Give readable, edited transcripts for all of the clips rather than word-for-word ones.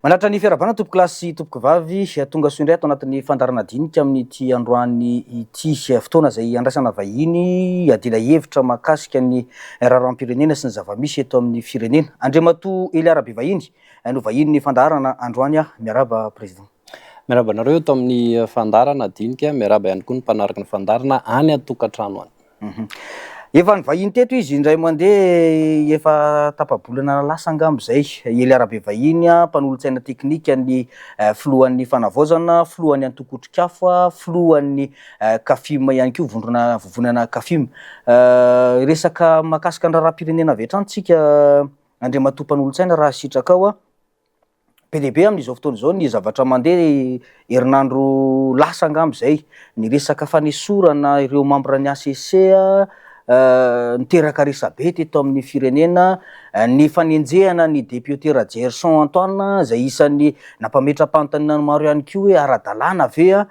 Manatra ny fiarabana tompoko lasy tompoko vavy tonga soindray ato anatin'ny fandarana dinika amin'ity androany ity fotoana zay andraisana vahiny adila hevitra mahakasika ny raharam-pirenena sy ny zava-misy eto amin'ny firenena. Andriamatoa Eliarabe vahiny no vahiny ny fandarana androany miaraba président. Miaraba anareo eto amin'ny fandarana dinika, miaraba ihany koa ny mpanaraka ny fandarana any an-tokantrano any. Efa ny vahiny teto izy indray mandeha efa tapa-bolana lasa angambo zay. Eliarabe vahiny mpanolontsaina teknika ny filohan'ny fanavaozana, filohan'ny antokotrikafo, filohan'ny kafim ihany koa vovonana kafim. Resaka mahakasika ny raharam-pirenena avy hatrany tsika Andriamatoa mpanolontsaina raha sitraka ao be dehibe amin'izao fotoana izao ny zavatra mandeha herinandro lasa angambo zay, ny resaka fanesorana ireo membre ny ACC niteraka resabe teto amin'ny firenena, ny fanenjehana ny député Gerson Antoine zay isan'ny nampametra-panontaniana maro ihany koa hoe ara-dalàna ve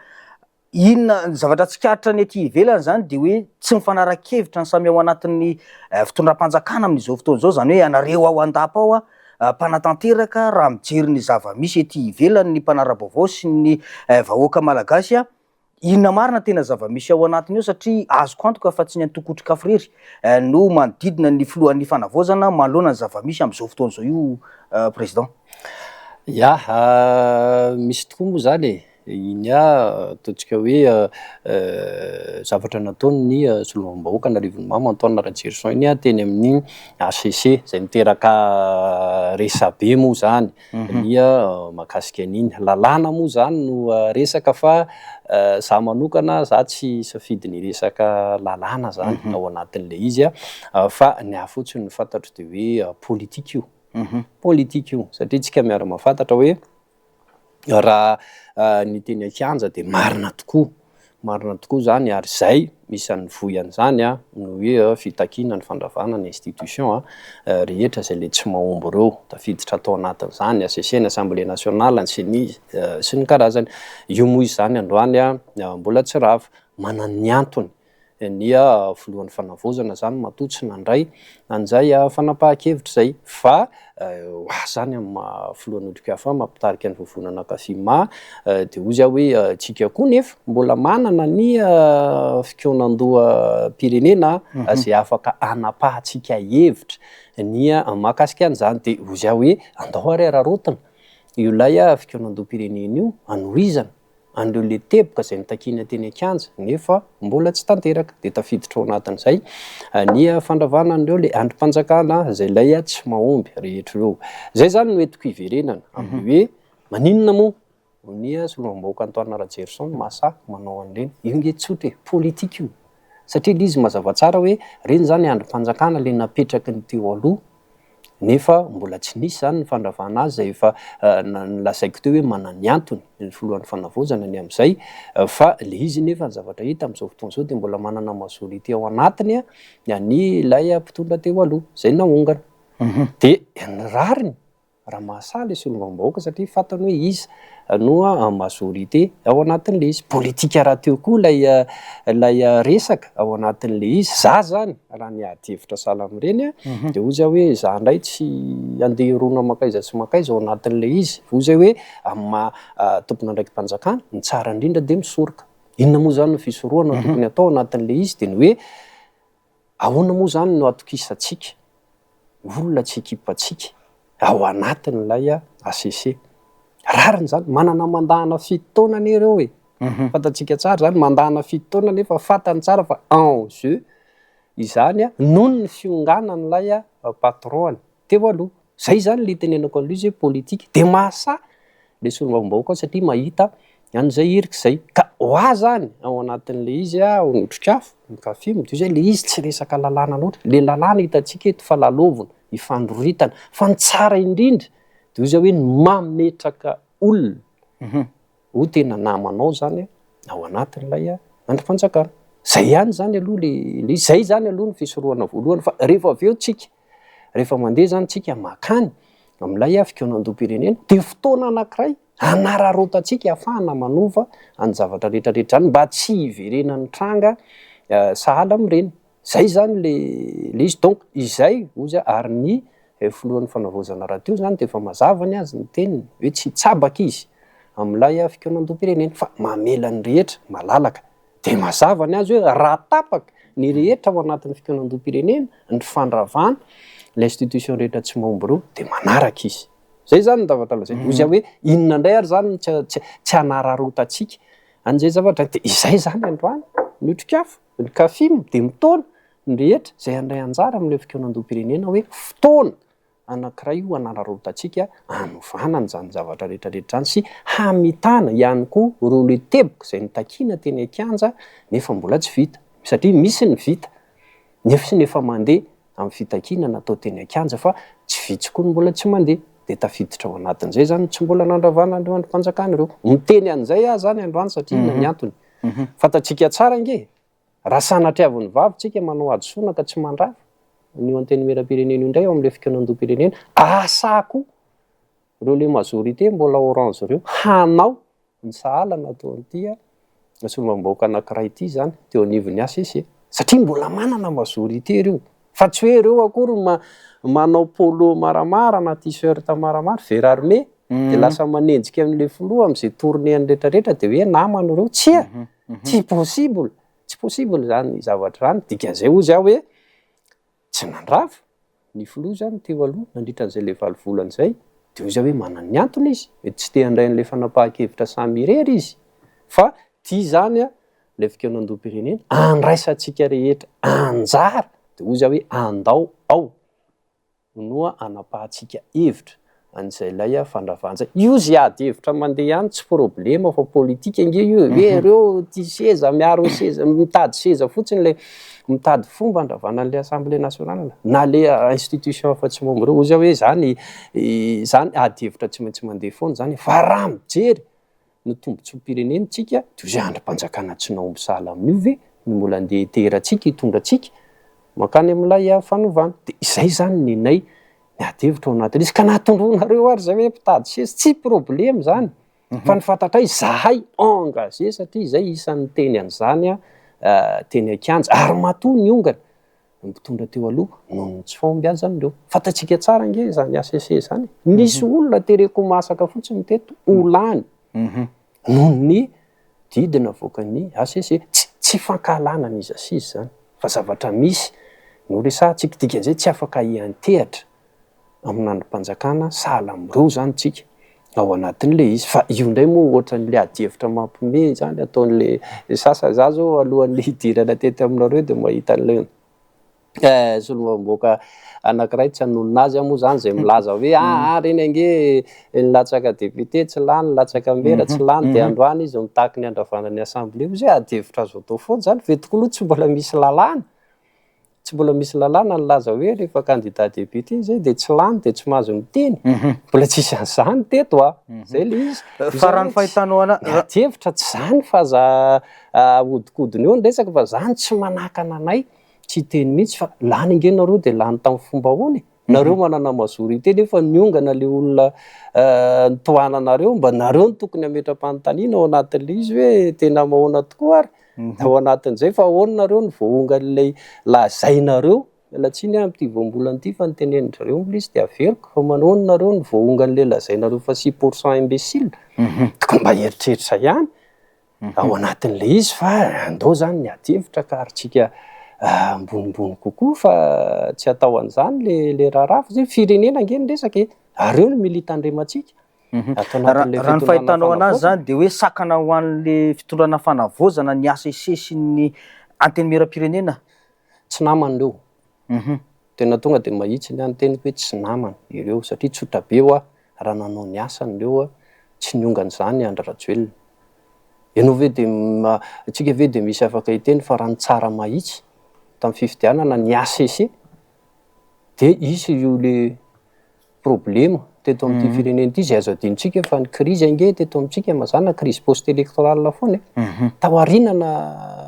inona zavatra tsikaritra ny aty ivelany zany de hoe tsy mifanara-kevitra ny samy ao anatin'ny fitondram-panjakana amin'izao fotoana izao, zany hoe anareo ao an-dapa ao mpanatanteraka raha mijery ny zava-misy ety ivelany ny mpanara-baovao sy ny vahoaka malagasy inona marina tena zava-misy ao anatiny eo satria azoko antoka fa tsy ny antokotrikafo rery no manodidina ny filohan'ny fanavaozana manoloana ny zava-misy amin'izao fotoana izao io président. Ya, misy tokoa moa zany iny ataontsika hoe zavatra nataony solombam-bahoaka an'arivon'ny mama Antoine Gerson iny teny amin'ny ACC zay niteraka resabe moa zany ny mahakasika an'iny lalàna moa zany no resaka fa za manokana za tsy safidy ny resaka lalàna zany ao anatin'le izy fa ny afotsiny ny fantatro de hoe politika io. Politika io satria tsika miara mahafantatra hoe raha ny teny akianja de marina tokoa zany ary zay misy an'ny voyan'izany no hoe fitakina ny fandravana ny institution rehetra zay le tsy mahomby reo tafiditra atao anatin'izany ACC ny Assemblée nationale sy ny karazany io moa izany androany mbola tsy rava manana ny antony ny filohan'ny fanavaozana zany matoa tsy nandray an'izay fanapahan-kevitra zay fa zany amin'ny filohan'ny otrikafa mampitarika ny vovonana kafima de ozy hoe tsika koa nefa mbola manana ny fikonan-doha pirenena zay afaka anapahantsika hevitra ny mahakasika an'izany de ozy hoe andao ary ararotina io lay fikonan-doha pirenena io anohizana andreo le teboka zay nitakina teny akianja nefa mbola tsy tanteraka de tafiditra ao anatin'izay ny fandravana andreo le androm-panjakana zay lay tsy mahomby rehetra reo. Zay zany no entiko iverenana amin'ny hoe maninona moa ny solombam-bahoaka Antoine Gerson masa manao an'ireny io nge tsotra politika io satria le izy mazava tsara hoe reny zany androm-panjakana le napetraky ny teo aloha nefa mbola tsy nisy zany ny fandravana azy zay efa nolazaiko teo hoe manana ny antony ny filohan'ny fanavaozana ny am'izay fa le izy nefa ny zavatra hita amin'izao fotoana izao de mbola manana majorité ao anatiny ny lay mpitondra teo aloha zay nahongana de ny rariny raha mahasaly solombam-bahoaka satria fantany hoe izy no majorité ao anatin'le izy politika raha teo koa lay resaka ao anatin'le izy za zany raha ny ady-hevitra sahala amin'ireny de ozy hoe za ndray tsy andeha rona makaiza sy makaiza ao anatin'le izy ozy hoe amin'ny tompona ndraiky mpanjakana ny tsara indrindra de misoroka inona moa zany no fisoroana tokony atao anatin'le izy de ny hoe ahoana moa zany no atokisatsika olona tsy ekipatsika ao anatin' lay ACC rariny zany manana mandahana 7 taona nereo fantatsika tsara zany mandahana 7 taona nefa fantany tsara fa en jeu izany noho ny fionganany lay patron teo aloha zay zany le tenenako an'izy hoe politika de mahasa le solombam-bahoaka satria mahita an'izay irika zay ka hoa zany ao anatin'le izy otrikafo ny kafimo de zay le izy tsy resaka lalàna loatra le lalàna hitantsika eto fa lalovona ifandroritana fa ny tsara indrindra de ozy hoe mametraka olona ho tena namanao zany ao anatin'lay androm-panjakana zay ihany zany aloha le zay zany aloha ny fisorohana voalohany fa rehefa avy eo tsika rehefa mandeha zany tsika makany amin'ilay fikonan-doha pirenena de fotoana anankiray anararotantsika ahafahana manova any zavatra rehetrarehetra zany mba tsy hiverenany tranga sahala amin'ireny zay zany le izy donc izay ozy ary ny filohan'ny fanavozana radio zany de efa mazava ny azy ny teniny hoe tsy tsabaka izy am'lay fikaonan-dom-pirenena fa mamela ny rehetra malalaka de mazava ny azy hoe raha tapaka ny rehetra ao anatin'ny fikaonan-dom-pirenena ny fandravana l'institution rehetra tsy mahomby reo de manaraka izy zay zany ny zavatra lazay ozy hoe inona indray ary zany tsy hanararotatsika an'izay zavatra de izay zany androany ny otrikafo ny kafim de mitona ny rehetra zay andray anjara amin'le fikaonan-dom-pirenena hoe fotoana anankiray io hanararotatsika anovanany zany zavatra rehetrarehetra zany sy hamitana ihany koa ro le teboka zay nitakina teny an-kianja nefa mbola tsy vita satria misy ny vita nefa sy nefa mandeha amin'ny fitakina natao teny an-kianja fa tsy vitsy koa ny mbola tsy mandeha de tafiditra ao anatin'izay zany tsy mbola nandravana andreo androm-panjakana ireo miteny an'izay zany androany satria ina ny antony fatatsika tsara nge raha sanatriaviny vavitsika manao adosoana ka tsy mandrava ny anteny mera-pirenena indray ao amin'le fikaonan-dom-pirenena asako ireo le majorité mbola orange ireo hanao ny sahala natao an'ity solomam-bahoaka anankiray ity zany teo anivon'ny ACC satria mbola manana majorité ireo fa tsy hoe ireo akory manao polo maramara na t-shirt maramara vera armé de lasa manenjika amin'le filoha am'izay tournéany rehetrarehetra de hoe namany ireo tsy possible zany zavatra zany dikan'izay ozy aho hoe tsy nandrava ny filoha zany teo aloha nandritra an'izay le 7 volana zay de ozy aho hoe manana ny antony izy mety tsy te handray an'le fanapahan-kevitra samy irery izy fa tia zany le fikaonan-dom-pirenena andraisantsika rehetra anjara de ozy aho hoe andao ao noa anapahantsika hevitra an'izay lay fandravanja io zay ady hevitra mandeha ihany tsy problema fa politika nge io hoe ireo ty seza miaro seza mitady seza fotsiny le mitady fomba andravana an'le assemblée nationale na le institution fa tsy momba reo ozy aho hoe zany ady hevitra tsy maintsy mandeha foana zany fa raha mijery ny tombontsom-pirenentsika de ozy androm-panjakana tsy naomby sahala amin'io ve ny mbola andeha iteratsika hitondratsika makany am'lay fanovana de izay zany ninay ny ady hevitra ao anatin' izy ka nahatondronareo ary zay hoe mpitady seza tsy problema zany fa ny fantatra zahay engagé satria izay isan'ny teny an'izany teny an-kianja ary matoa ny ongana mpitondra teo aloha noho ny tsy fomby azy an'ireo fantatsika tsara nge zany ACC zany nisy olona tereko masaka fotsiny teto olany noho ny didina voakan'ny ACC tsy fankahalana ny izy asisy zany fa zavatra misy no resahantsika dikan'izay tsy afaka iantehatra amin'androm-panjakana sahala amin'ireo zany tsika ao anatin'le izy fa io indray moa ohatran'le ady hevitra mampime zany ataon'le sasa za zao alohan'le hidirana tety aminareo de mahita an'le solomam-bahoaka anankiray tsy hanonona azy moa zany zay milaza hoe reny ange nilatsaka député tsy lany latsaka mera tsy lany de androany izy mitaky ny andravanany assemblée ozy ady hevitra azo atao foana zany vetiko aloha tsy mbola misy lalàna nilaza hoe rehefa candidat député zay de tsy lany de tsy mahazo miteny mbola tsisy an'izany teto zay le izy fa raha ny fahitanao ady hevitra tsy zany fa za ahodikodiny eo ny resaka fa zany tsy manakana anay tsy teny mihitsy fa lany inge nareo de lany tamin'ny fomba hoany nareo manana majorité nefa niongana le olona nitohananareo mba nareo ny tokony ametra-panontaniana ao anatin'le izy hoe tena mahona tokoa ary ao anatin'izay fa ahoana nareo ny voaongan'lay lazainareo latsiny am'ty voambolanyity fa nitenenindrareo mbola izy de averiko fa manoana nareo ny voaongan'le lazainareo fa 6% imbécile tokony mba heritreritra ihany ao anatin'le izy fa andao zany ny ady hevitra ka arytsika ambonimbony kokoa fa tsy atao an'izany le raharaha fa zay firenena nge ny resaka ary eo ny militandrematsika raha ny fahitanao anazy zany de hoe sakana ho an'le fitondrana fanavozana ny ACC sy ny anteny mera-pirenena tsy namany reo tena tonga de mahitsy ny anyteniko hoe tsy namany ireo satria tsotra be raha nanao ny asany reo tsy niongan'izany Andry Rajoelina ianao ve de atsika ve de misy afaka hiteny fa raha ny tsara mahitsy tamin'ny fifidianana ny ACC de isy io le problema teto amin'ity firenena ity zay azo adinitsika fa ny crise ange teto amintsika mazana crise post électorale foana tao arinana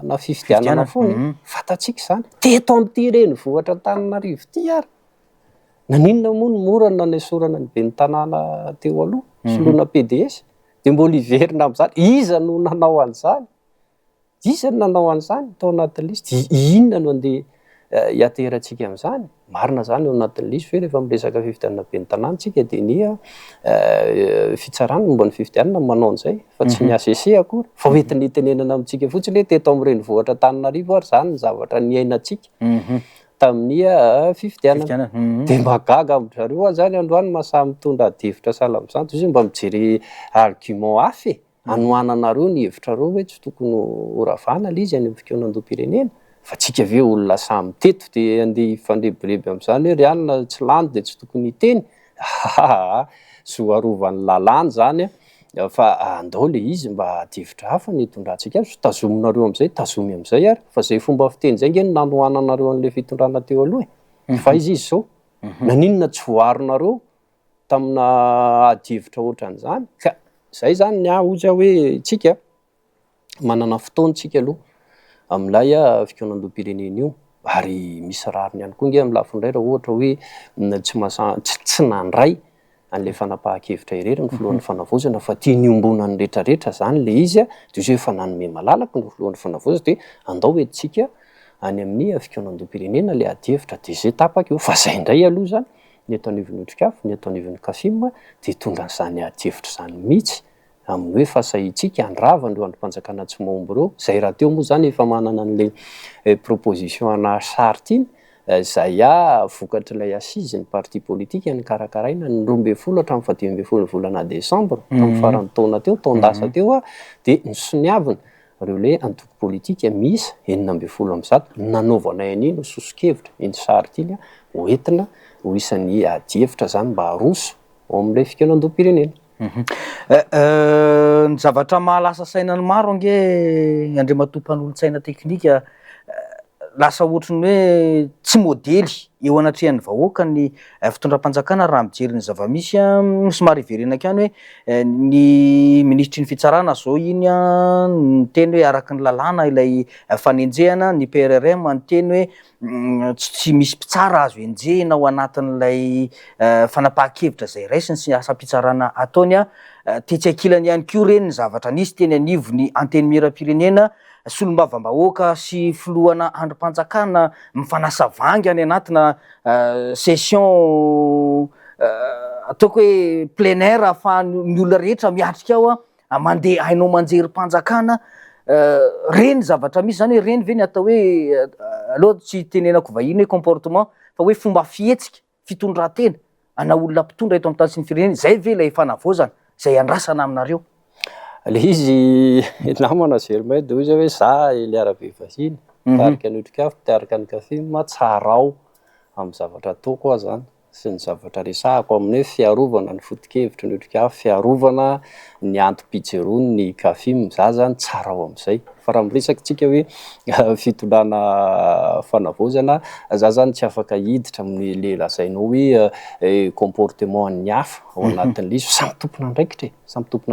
na fifidianana foana fatatsika zany teto amin'ity reny vohatra Antananarivo ity ary naninona moa ny morana ny esorana ny ben'ny tanàna teo aloha solona PDS de mbola iverina am'izany iza no nanao an'izany tao anatin'le izy inona no andeha hiaterantsika amin'izany marina zany eo anatin'le izy hoe rehefa miresaka fifidianana be ny tanàntsika dia nia fitsarana momba ny fifidianana manao an'izay fa tsy ny ACC akory fa hoentina itenenana amintsika fotsiny hoe teto amin'ny renivohitra Antananarivo ary zany ny zavatra niainantsika tamin'ny fifidianana dia mahagaga amin'zareo zany androany mahasahy mitondra adihevitra sahala amin'izany izy mba mijery argument hafa anohananareo ny hevitrareo hoe tsy tokony horavana le izy any amin'ny fikonan-doam-pirenena fa tsika ve olona samy teto dia andeha ifandrebireby amin'izany hoe ry anina tsy lany dia tsy tokony hiteny zoarovan'ny lalàna zany fa andao le izy mba adihevitra hafa ny hitondrantsika azy tazominareo amin'izay tazomy amin'izay ary fa zay fomba fiteny zay nge nanohananareo an'le fitondrana teo aloha fa izy zao naninona tsy voarinareo tamina adihevitra ohatran'izany ka zay zany ny ozy hoe tsika manana fotoantsika aloha amin'ilay fikonan-doam-pirenena io ary misy rariny ihany koa nge amin'ny lafiny iray raha ohatra hoe tsy nandray an'le fanapahan-kevitra irery ny filohan'ny fanavozana fa tia niombona ny rehetrarehetra zany le izy dia izy hoe efa nanome malalaka ny filohan'ny fanavozana dia andao hoentsika any amin'ny fikonan-doam-pirenena le adihevitra dia zay tapaka io fa zay indray aloha zany ny eto anivon'ny otrikafo ny eto anivon'ny kafim dia hitondra n'izany adihevitra zany mihitsy amin'ny hoe fasahitsika andrava andreo androm-panjakana tsy mahomby ireo zay raha teo moa zany efa manana an'le proposition ana charte iny zay vokatr'ilay assise ny parti politique ny karakaraina ny 12 hatramin'ny 18 volana desambra tamin'ny faran'ny taona teo taondasa teo dia nisoniavina reo le antoko politika misy 19 nanaovana an'iny soso-kevitra iny charte iny hoentina ho isan'ny adihevitra zany mba haroso ao amin'ilay fikonan-doam-pirenena. Ny zavatra mahalasa sainany maro ange andriamatompanolo-tsaina teknika lasa ohatrany hoe tsy modely eo anatrehan'ny vahoaka ny fitondram-panjakana raha mijery ny zavamisy somary iverena ihany hoe ny ministry ny fitsarana zao iny ny teny hoe araky ny lalàna ilay fanenjehana ny PRRM ny teny hoe tsy misy mpitsara azo enjehina ao anatin'ilay fanapahan-kevitra zay raisiny sy asa-pitsarana ataony tetsy ankilany ihany koa reny ny zavatra nisy teny anivony anteny miram-pirenena solombavam-bahoaka sy filohana androm-panjakana mifanasavanga any anatina session ataoko hoe plein air ahafahan'ny olona rehetra miatrika ao mandeha hainao manjery mpanjakana reny zavatra misy zany hoe reny ve ny atao hoe aloha tsy tenenako vahiny hoe comportement fa hoe fomba fihetsika fitondran-tena ana olona mpitondra eto amin'ny tany sy ny firenena zay ve ilay fanavozana zay andrasana aminareo le izy namana Germain dia izy hoe za Eliarabe vahiny tarika ny otrikafo tarika ny kafima tsarao amin'ny zavatra ataoko zany sy ny zavatra resahako amin'ny hoe fiarovana ny foto-kevitra ny otrikafo fiarovana ny antom-pijerony ny kafim za zany tsarao amin'izay fa raha miresakytsika hoe fitondrana fanavozana za zany tsy afaka hiditra amin'ny le lazainao hoe comportement ny hafa ao anatin'le izy samy tompona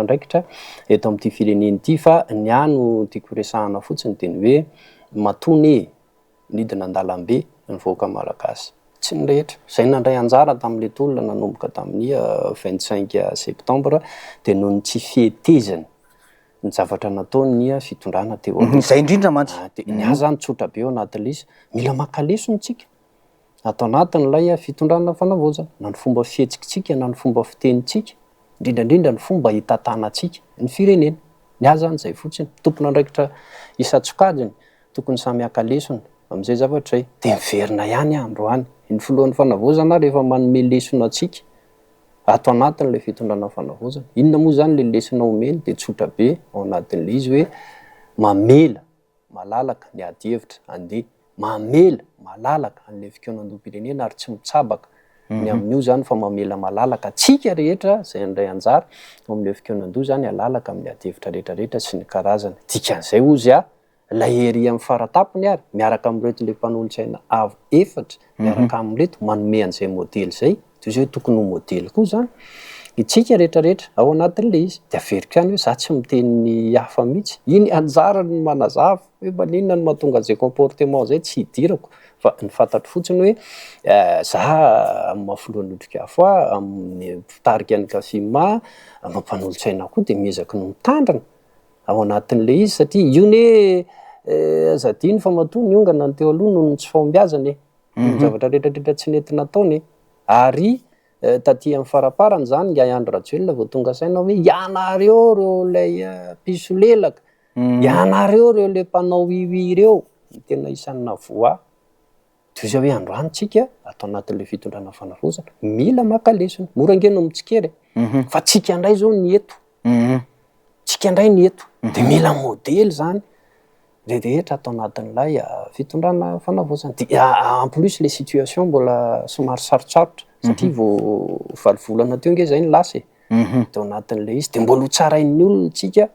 andraikitra eto amin'ity firenena ity fa ny ano tiako resahana fotsiny dia ny hoe matony nidina an-dalambe ny vahoaka malagasy tsy ny rehetra zay nandray anjara tamin'le tolona nanomboka tamin'ny 25 septembre dia noho ny tsy fihetezany ny zavatra nataony fitondrana teo zay indrindra mantsy dia ny azy zany tsotra be ao anatin'le izy mila maka-lesona tsika atao anatin'ilay fitondrana fanavozana na ny fomba fihetsitsika na ny fomba fitenitsika indrindrandrindra ny fomba hitantanantsika ny firenena ny azy zany zay fotsiny tompona andraikitra isatsokajiny tokony samy aka-lesona amin'izay zavatra zay dia miverina ihany androany ny filohan'ny fanavozana rehefa manome lesona atsika ato anatin'ilay fitondrana fanavozana inona moa zany le lesona omeny dia tsotra be ao anatin'le izy hoe mamela malalaka ny adihevitra andeha mamela malalaka an'ilay fikonan-doam-pirenena ary tsy mitsabaka ny amin'io zany fa mamela malalaka atsika rehetra zay andray anjara amin'ilay fikonan-doha zany alalaka amin'ny adihevitra rehetrarehetra sy ny karazana dikan'izay ozy lay ery amin'ny faratapony ary miaraka amin'reto le mpanolo-tsaina avo efatra miaraka amin'reto manome an'izay modely zay toy izay hoe tokony ho modely koa zany itsika rehetrarehetra ao anatin'le izy dia averiko ihany hoe za tsy miteny ny hafa mihitsy iny anjarany ny manazava hoe maninona ny mahatonga an'izay comportement zay tsy hidirako fa ny fantatro fotsiny hoe za amin'ny mahafilohan'ny otrikafo amin'ny tarika ny kafima mampanolo-tsaina koa dia miezaka no mitandrina ao anatin'le izy satria io ne azadiny fa matoa ny ongana ny teo aloha noho ny tsy fahombiazany ny zavatra rehetrarehetra tsy nentina taony ary taty amin'ny faraparany zany Andry Rajoelina vao tonga saina hoe ianareo reo lay piso lelaka ianareo reo le mpanao wiwi reo tena isan'ny voa toy hoe androany tsika atao anatin'le fitondrana fanavozana mila maka lesona mora ngeno mitsikere fa tsika indray zao ny eto tsika indray ny eto de mila modely zany rehetra atao anatin'ilay fitondrana fanavozana en plus les situations mbola somary sarotsarotra satria vao valivolana teo nge zay ny lasa teo anatin'le izy de mbola ho tsarain'ny olona tsika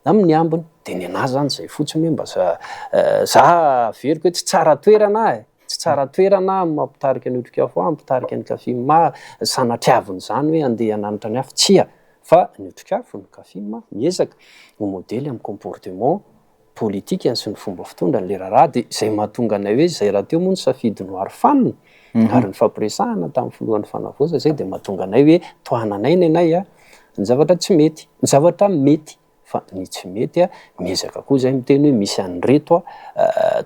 amin'ny ambiny de ny anazy zany zay fotsiny hoe mba za veriko hoe tsy tsara toerana tsy tsara toerana mampitarika ny otrikafo mampitarika ny kafima sanatriaviny zany hoe andeha hananitra ny hafa tsia fa ny otrikafo ny kafima miezaka ho modely amin'ny comportement politika sy ny fomba fitondra ny lera raha de zay mahatonga anay hoe zay raha teo moa ny safidy no arofanina ary ny fampiresahana tamin'ny filohan'ny fanavoza zay de mahatonga anay hoe tohananay ny anay ny zavatra tsy mety ny zavatra mety fa ny tsy mety miezaka koa zay miteny hoe misy an'reto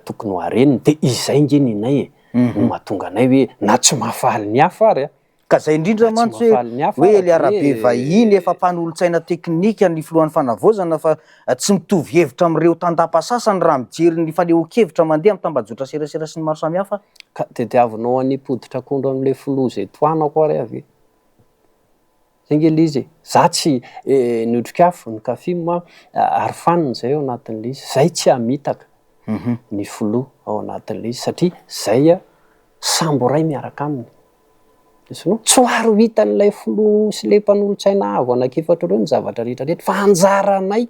tokony ho areniny de izay nge ny nay no mahatonga anay hoe na tsy mahafaly ny hafa ary ka zay indrindra mantsy hoe le arabe vahiny efa mpanolotsaina teknika ny filohan'ny fanavozana fa tsy mitovy hevitra amin'ireo tandapa-sasany raha mijery ny fanehon-kevitra mandeha amin'ny tambajotra serasera sy ny maro samihafa ka tediavinao anipoditra akondro amin'le filoha zay toanako ary avy zay nge lizy za tsy ny otrikafo ny kafima arofanina zay ao anatin'le izy zay tsy hamitaka ny filoha ao anatin'le izy satria zay sambo ray miaraka aminy tsy hoaro hitan'ilay filoha sy le mpanolotsaina avo anakefatra reo ny zavatra rehetrarehetra fa anjaranay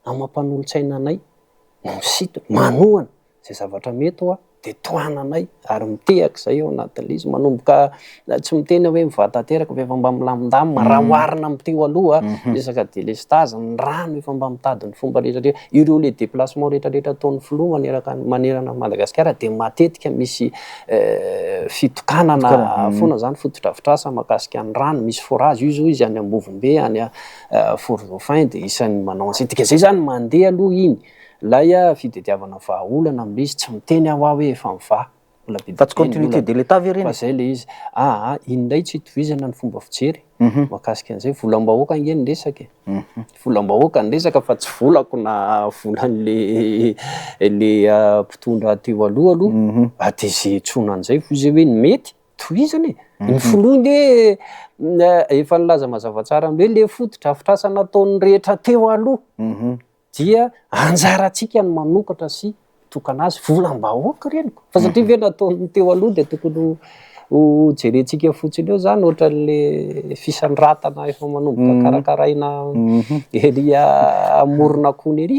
amam-panolotsaina anay no misito manohana zay zavatra mety ho de tohananay ary mitehaka zay ao anatin'le izy manomboka tsy miteny hoe mivatateraka fa efa mba milamindamina raha oharina miteo aloha resaka délestage ny rano efa mba mitady ny fomba rehetrarehetra ireo le déplacement rehetrarehetra ataon'ny filoha manerana Madagasikara de matetika misy fitokanana foana zany fotodrafitrasa makasika ny rano misy forage io zao izy any Ambovombe any Fort Dauphin de isan'ny manao an'izay zay zany mandeha aloha iny lay fitediavana vahaolana amin'le izy tsy miteny aho hoe efa miva fa tsy continuité de l'état ve reny fa zay le izy indray tsy hitovizana ny fomba fijery makasika an'izay volam-bahoaka nge ny resaka volam-bahoaka ny resaka fa tsy volako na volan'le mpitondra teo aloha de zay tsona an'izay fo zay hoe ny mety tohizany ny filoha nge efa nilaza mazava tsara hoe le fotodrafitrasa nataon'ny rehetra teo aloha dia anjaratsika ny manokatra sy tokana azy volam-bahoaka reniko fa satria ve nataony teo aloha de tokony ho jerentsika fotsiny eo zany ohatran'le fisandrantana efa manomboka karakaraina ery amorona kony ery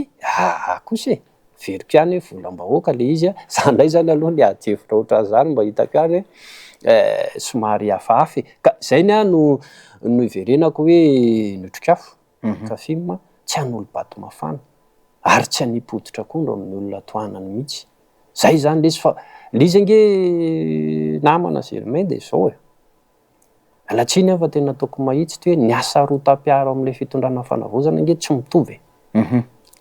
kosa veriko ihany hoe volam-bahoaka le izy za ndray zany aloha le adihevitra ohatran' zany mba hitako ihany hoe somary hafahafa ka zay ny no iverenako hoe notrikafo kafima tsy han'olo bato mafana ary tsy hanipoditra akondro amin'ny olona tohanany mihitsy zay zany lesy fa lizy nge namana Germain de zao alatsiny fa tena ataoko mahitsy hoe ny asa roa tampiaro amin'le fitondrana fanavozana nge tsy mitovy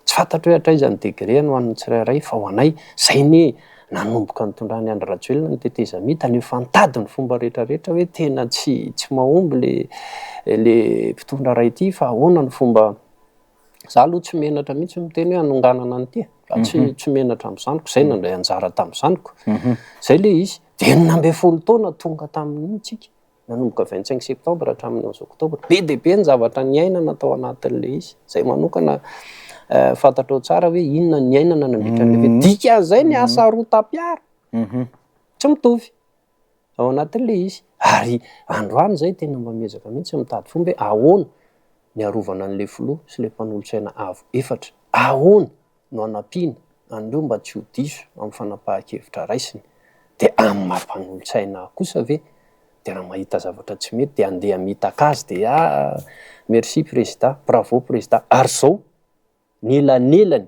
tsy fantatro hoe hatraizany degré no an'ny tsirairay fa ho anay zay ne nanomboka nitondrany Andry Rajoelina ny teteza mita ny fantady ny fomba rehetrarehetra hoe tena tsy mahomby le mpitondra ray ity fa ahoana ny fomba za aloha tsy menatra mihitsy miteny hoe anonganana an'ity tsy menatra amin'izaniko zay nandray anjara tamin'izaniko zay le izy de 12 taona tonga tamin'iny tsika nanomboka 25 septembre hatramin'ny 11 octobre be de be ny zavatra niainana tao anatin'le izy zay manokana fantatrao tsara hoe inona ny ainana nandritran'le dika zay ny asa roa tampiaro tsy mitovy ao anatin'le izy ary androany zay tena mba miezaka mihitsy mitady fomba hoe ahoana ny arovana an'le filoha sy le mpanolotsaina avo efatra ahoana no anampiana an'ireo mba tsy ho diso amin'ny fanapahan-kevitra raisiny de amin'ny mampanolotsaina kosa ve de raha mahita zavatra tsy mety de andeha mitaka azy de merci président bravo président ary zao ny elanelany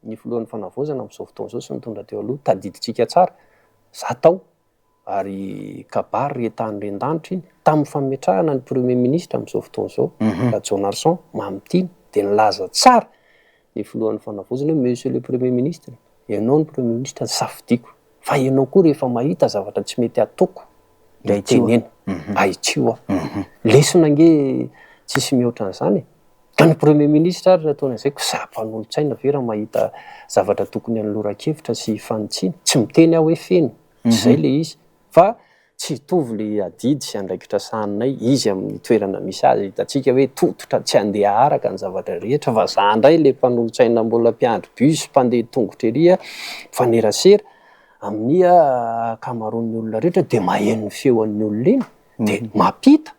ny filohan'ny fanavozana amin'izao fotoana izao sy nitondra teo aloha tadiditsika tsara za tao ary kabary retany ren-danitra iny tamin'ny fametrahana ny premier ministre amin'izao fotoana izao John Arson mamitiny de nilaza tsara ny filohan'ny fanavozana hoe monsieur le premier ministre, ianao ny premier ministre safidiako fa ianao koa rehefa mahita zavatra tsy mety ataoko de tenena aitsiwa lesona nge tsisy mihoatra an'izany ka ny premier ministre ary ataony an'izay ko sapan'olotsaina ve raha mahita zavatra tokony an'loran-kevitra sy fanotsiana tsy miteny aho hoe feno zay le izy fa tsy hitovy le adidy sy andraikitra saninay izy amin'ny toerana misy azy hitantsika hoe tototra tsy andeha araka ny zavatra rehetra fa za ndray le mpanolotsaina mbola mpiandry bus mpandeha tongotra ery fanerasera amin'ny kamaroan'ny olona rehetra de maheno ny feon'ny olona iny de mampita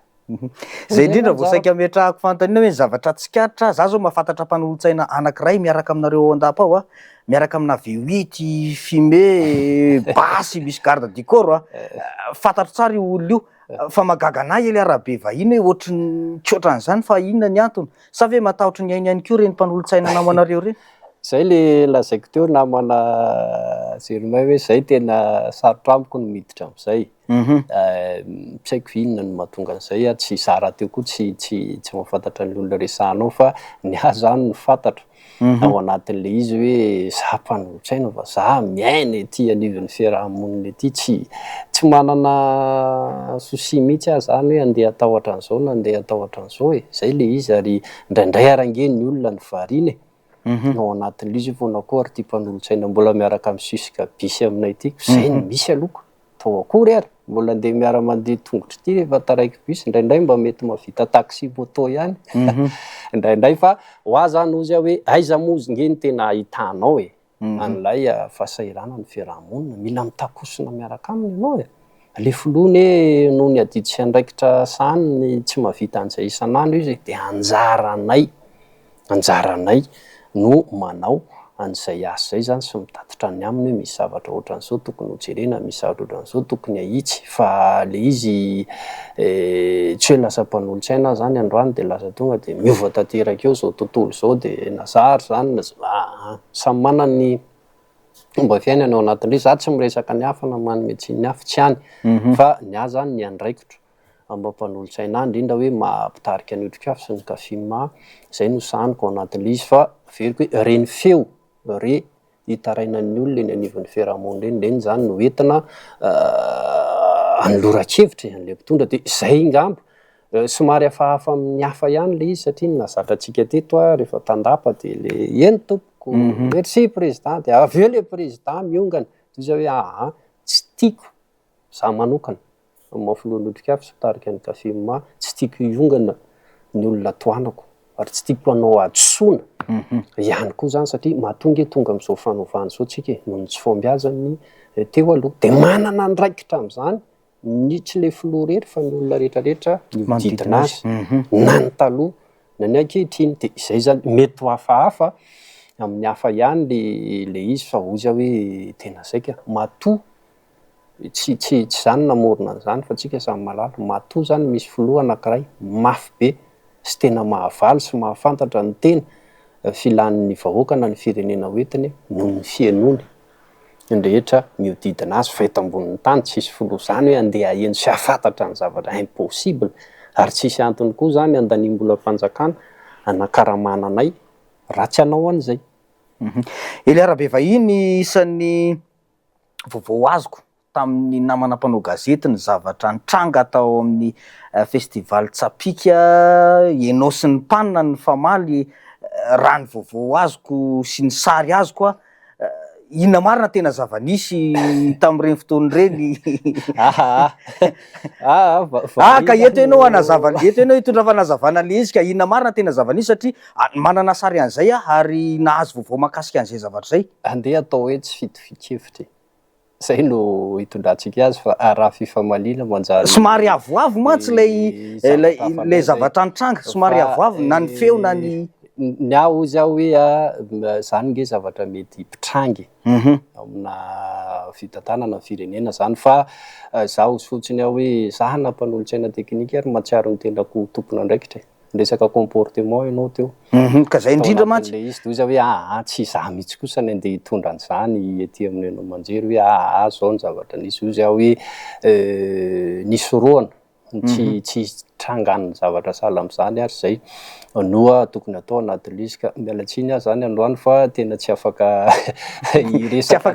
zay indrindra vao saika metrahako fantaniana hoe zavatra tsikatra za zao mahafantatra mpanolotsaina anankiray miaraka aminareo ao andapa ao miaraka amina V8 fumé basy misy garde du corps fantatro tsara io olona io fa magaganay ele arabe vahiny hoe ohatrany tsy ohatran'izany fa inona ny antony sa ve matahotra ny ainy ihany koa reny mpanolotsaina namanareo reny zay le lazaiko teo namana Jeremay hoe zay tena sarotra amiko ny miditra am'izay tsy haiko inona ny mahatonga an'izay tsy zara teo koa tsy mahafantatra ny olona resanao fa ny ahy zany ny fantatra ao anatin'le izy hoe za mpanolotsaina fa za miaina ety anivon'ny fiarahamonina ety tsy manana souci mihitsy aho zany hoe andeha atao hatran'izao na andeha atao hatran'izao zay le izy ary indraindray arange ny olona ny variana ao anatin'le izy foana koa ary ty mpanolotsaina mbola miaraka amin'ny susika bisy aminay ity zay ny misy aloko tao akory ary mbola andeha miara mandeha tongotra ity rehefa taraiky bisy indraindray mba mety mavita taxi moto ihany indraindray fa ho azy zany ozy aho hoe aiza mozy nge ny tena ahitanao an'ilay fahasairana ny fiarahamonina mila mitakosina miaraka aminy ianao le filohany noho ny adidy sy andraikitra saniny tsy mahavita an'izay isan'andro izy de anjaranay no manao an'izay asa zay zany sy mitatitra ny aminy hoe misy zavatra ohatran'izao tokony hojerena misy zavatra ohatran'izao tokony ahitsy fa le izy tsy hoe lasa mpanolotsaina zany androany de lasa tonga de miova tanteraka eo zao tontolo zao de nazary zany samy manana ny fomba fiainana ao anatin'le za tsy miresaka ny hafa na manome tsy ny hafa tsy hany fa ny ahy zany ny andraikitro mpanolotsaina ahy indrindra hoe mampitarika ny otrikafo sy ny kafima zay no saniko ao anatin'le izy fa veriko hoe reny feo hitarainan'ny olona eny anivon'ny fiarahamonina reny zany no entina an'loran-kevitra an'le mpitondra de zay ngambo somary hafahafa amin'ny hafa ihany le izy satria nazatra antsika teto rehefa tandapa de le eny tompoko merci président de aveo le président miongana toy izy hoe tsy tiako za manokana mafiloan'ny otrikafo sy mitarika ny kafima tsy tiako iongana ny olona toanako ary tsy tiako anao adosoana ihany koa zany satria mahatonga tonga am'izao fanovana zao tsika noho ny tsy fombiazany teo aloha de manana ndraikitra am'izany ny tsy le filoha rehetra fa ny olona rehetrarehetra manodidina azy na ny taloha na ny ankehitriny de izay zany mety ho hafahafa amin'ny hafa ihany le izy fa ozy aho hoe tena zaika matoa tsy zany namorona an'izany fa tsika samy malala matoa zany misy filoha anankiray mafy be sy tena mahavaly sy mahafantatra ny tena filan'ny vahoaka na ny firenena hoentiny noho ny fianony rehetra miodidina azy fa eto ambonin'ny tany tsisy filoha zany hoe andeha aheno sy hafantatra ny zavatra impossible ary tsisy antony koa zany andanimbola mpanjakana anakaramananay ratsy anao an'izay Eli Arabe vahiny isan'ny vaovao azoko tamin'ny namana mpanao gazety ny zavatra nitranga tao amin'ny festival Tsapika ianao sy ny mpanina ny famaly raha ny vaovao azoko sy ny sary azoko inona marina tena zava-nisy tamin'ireny fotoan'ireny ka eto ianao eto ianao hitondra fanazavana le izy ka inona marina tena zava-nisy satria manana sary an'izay ary nahazo vaovao mahakasika an'izay zavatra zay andeha atao hoe tsy fitofikevitra zay no hitondrantsika azy fa raha fifamaliana manjary somary avoavo mantsy lay zavatra nitranga somary avoavo na ny feo na ny aho ozy aho hoe zany nge zavatra mety mpitrangy amina fitantanana firenena zany fa za ozy fotsiny aho hoe za na mpanolotsaina teknika ary matsiaro ny tendako tompona andraikitra resaka comportement ianao teo ka zay indrindra mantsy le izy toy izy hoe tsy za mihitsy kosa ny andeha hitondra an'izany ety amin'ny anao manjery hoe zao ny zavatra nisy ozy aho hoe nisy roana tsy hitrangan'ny zavatra sahala am'zany ary zay noa tokony atao anatin'ilay izy ka mialatsiny azy zany androany fa tena tsy afaka iresaka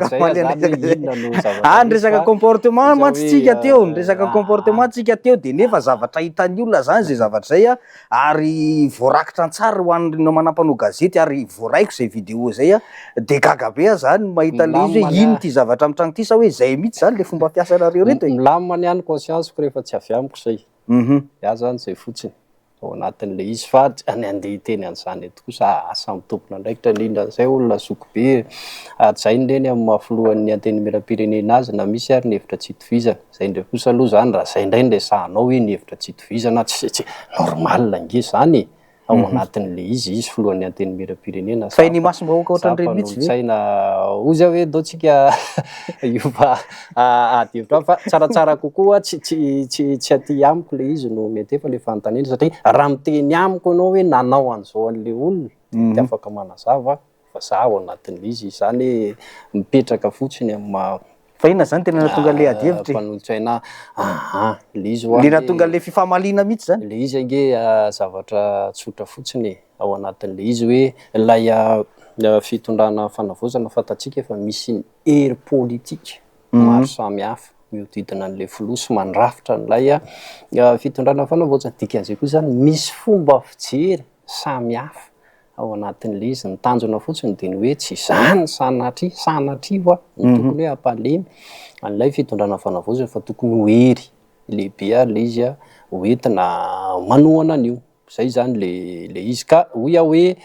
ny resaka comportement mantsitsika teo ny resaka comportement tsika teo de nefa zavatra hitan'ny olona zany zay zavatra zay a ary voarakitra antsara ho an'reo manampanao gazety ary voaraiko zay vidéo zay a de gaga be zany mahita le izy hoe ino ty zavatra am'tragno ty sa hoe zay mihitsy zany le fomba fiasanareo reto milamina ihany conscience ko rehefa tsy avy amiko zay ia zany zay fotsiny ao anatin'le izy fa any andeha teny an'izany eto kosa asa mitompona ndraikitra indrindran'izay olona zoko be atsainy reny amin'ny mahafoloan'ny anteny miram-pirenena azy na misy ary ny hevitra tsy itovizana zay ndray kosa aloha zany raha zay indray nde sahanao hoe ny hevitra tsy itovizana tsy normal nge zany ao anatin'le izy filohan'ny anteny miram-pirenena fa iny masom-bahoaka ohatran'ireny mihitsy saina ozy hoe dao tsika iofa adivitra fa tsaratsara kokoa tsy aty amiko le izy no mety efa le fanontaniana satria raha miteny amiko anao hoe nanao an'izao an'le olona ty afaka manazava fa za ao anatin'le izy zany mipetraka fotsiny amin'ny fa inona zany tena natonga le adihevitra mpanolotsaina le izy le natonga le fifamalina mihitsy zany le izy ange zavatra tsotra fotsiny ao anatin'le izy hoe lay fitondrana fanavozana fatatsika efa misy ny hery politika maro samy hafa miodidina an'le filosy mandrafitra n'lay fitondrana fanavozana dikan'izay koa zany misy fomba fijery samy hafa ao anatin'le izy ny tanjona fotsiny de ny hoe tsy zany sanatrivo ny tokony hoe ampalemy an'ilay fitondrana fanavozana fa tokony ho hery lehibe ary le izy a hoentina manohana an'io zay zany le izy ka hoy aho hoe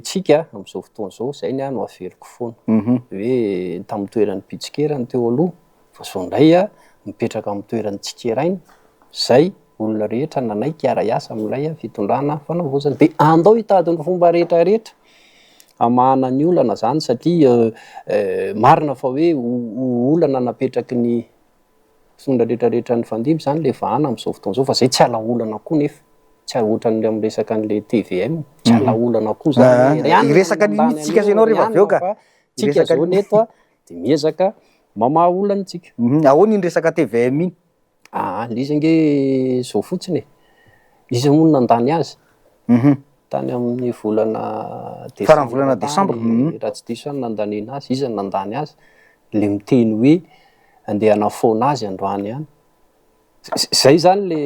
tsika am'izao fotoana zao zay ny no averiko foana hoe tamin'ny toeran'ny pitsikerany teo aloha fa zao ndray a mipetraka amin'ny toeran'ny tsikerainy zay olona rehetra nanaiky ara-iasa amin'ilay fitondrana fanavozana de andao hitadiny fomba rehetrarehetra amahana ny olana zany satria marina fa hoe olana napetraky ny fitondra rehetrarehetra ny fandimby zany le vahana am'izao fotoana zao fa zay tsy ala olana koa nefa tsy ohatran'le amin'ny resaka an'le TVM tsy ala olana koa zany resaka tsika zenao rehefa avy eo ka tsika zao neto a de miezaka mamaha olana tsika ahoana iny resaka TVM iny le izy nge zao fotsiny izy moa nandany azy tany amin'ny volana faran'ny volana desambra raha tsy diso any nandanina azy izy nandany azy le miteny hoe andeha hanafona azy androany any zay zany le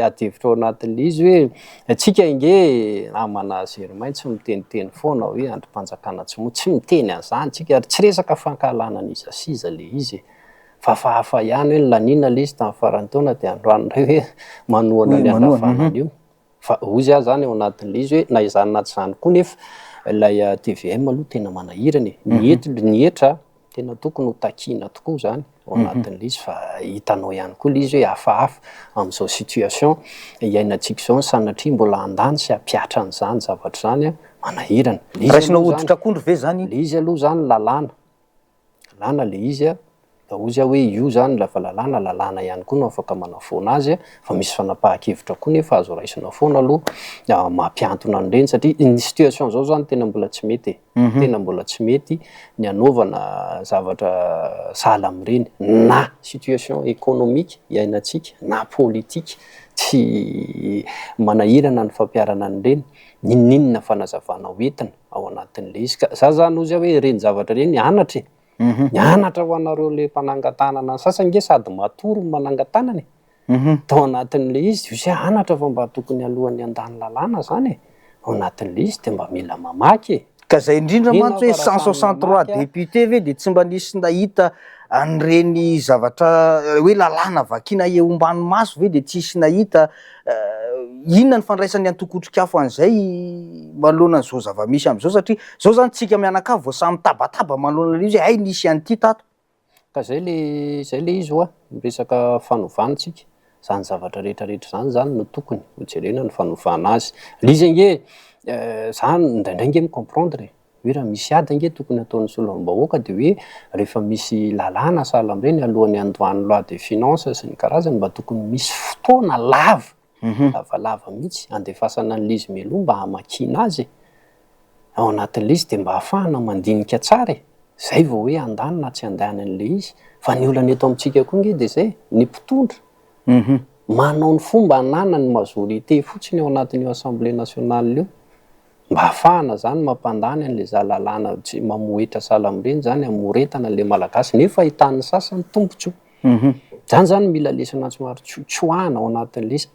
adihevitra ao anatin'le izy hoe atsika inge namana Zermain tsy miteniteny foana hoe androm-panjakana tsy miteny an'izany tsika ary tsy resaka fankalana an'izasiza le izy fahafa ihany hoe lanina le izy tamin'ny farany taona de androany ray hoe manohana ny andavanana io fa ozy aho zany ao anatin'le izy hoe na izany na tsy zany koa nefa lay TVM aloha tena manahirany ny hetra tena tokony ho takina tokoa zany ao anatin'le izy fa hitanao ihany koa le izy hoe hafahafa am'izao situation iainantsika zao sanatria mbola andany sy ampiatra an'izany zavatra zany a manahirana raisinao hoditra akondro ve zany le izy aloha zany lalàna le izy a da ozy aho hoe io zany lafa lalàna ihany koa no afaka manafona azy fa misy fanapahan-kevitra koa nefa azo raisina foana aloha mampiantona an'ireny satria ny situation zao zany tena mbola tsy mety tena mbola tsy mety ny anaovana zavatra sahala amin'ireny na situation économique iainantsika na politika tsy manahirana ny fampiarana an'ireny ninninona fanazavana hoentina ao anatin'le izy ka za zany ozy aho hoe reny zavatra reny anatra mianatra ho anareo le mpanangatanana sasany nge sady matory ny manangatanany tao anatin'le izy io se anatra fa mba tokony alohan'ny andany lalàna zany ao anatin'le izy de mba mila mamaky ka zay indrindra mantsy hoe 163 député ve de tsy mba nisy nahita an'ireny zavatra hoe lalàna vakina eombany maso ve de tsisy nahita inona ny fandraisan'ny antokotrikafo an'izay manoloana an'izao zava-misy am'izao satria zao zany tsika mianakavy vao samy tabataba manoloana le izy hoe ay nisy an'ity tato ka zay le izy hoa miresaka fanovantsika zany zavatra rehetrarehetra zany no tokony hojerena ny fanovana azy le izy nge zany indraindray nge micomprendre hoe raha misy ady nge tokony ataon'ny soloam-bahoaka de hoe rehefa misy lalàna sahala amin'ireny alohan'ny andohan'ny loi de finance sy ny karazany mba tokony misy fotoana lavalava mihitsy andefasana an'le izy meloa mba hamakina azy ao anatin'le izy de mba hahafahana mandinika tsara zay vao hoe andany na tsy andany an'le izy fa ny olana eto amintsika koa nge de zay ny mpitondra manao ny fomba anana ny majorité fotsiny ao anatin'io assemblée nationale io mba hafahana zany mampandany an'le zalalàna tsy mamoetra salamreny zany amoretana le malagasy nefa ahitan'ny sasany tombotso. Zany mila lesona somary tsoahana ao anatin'le izy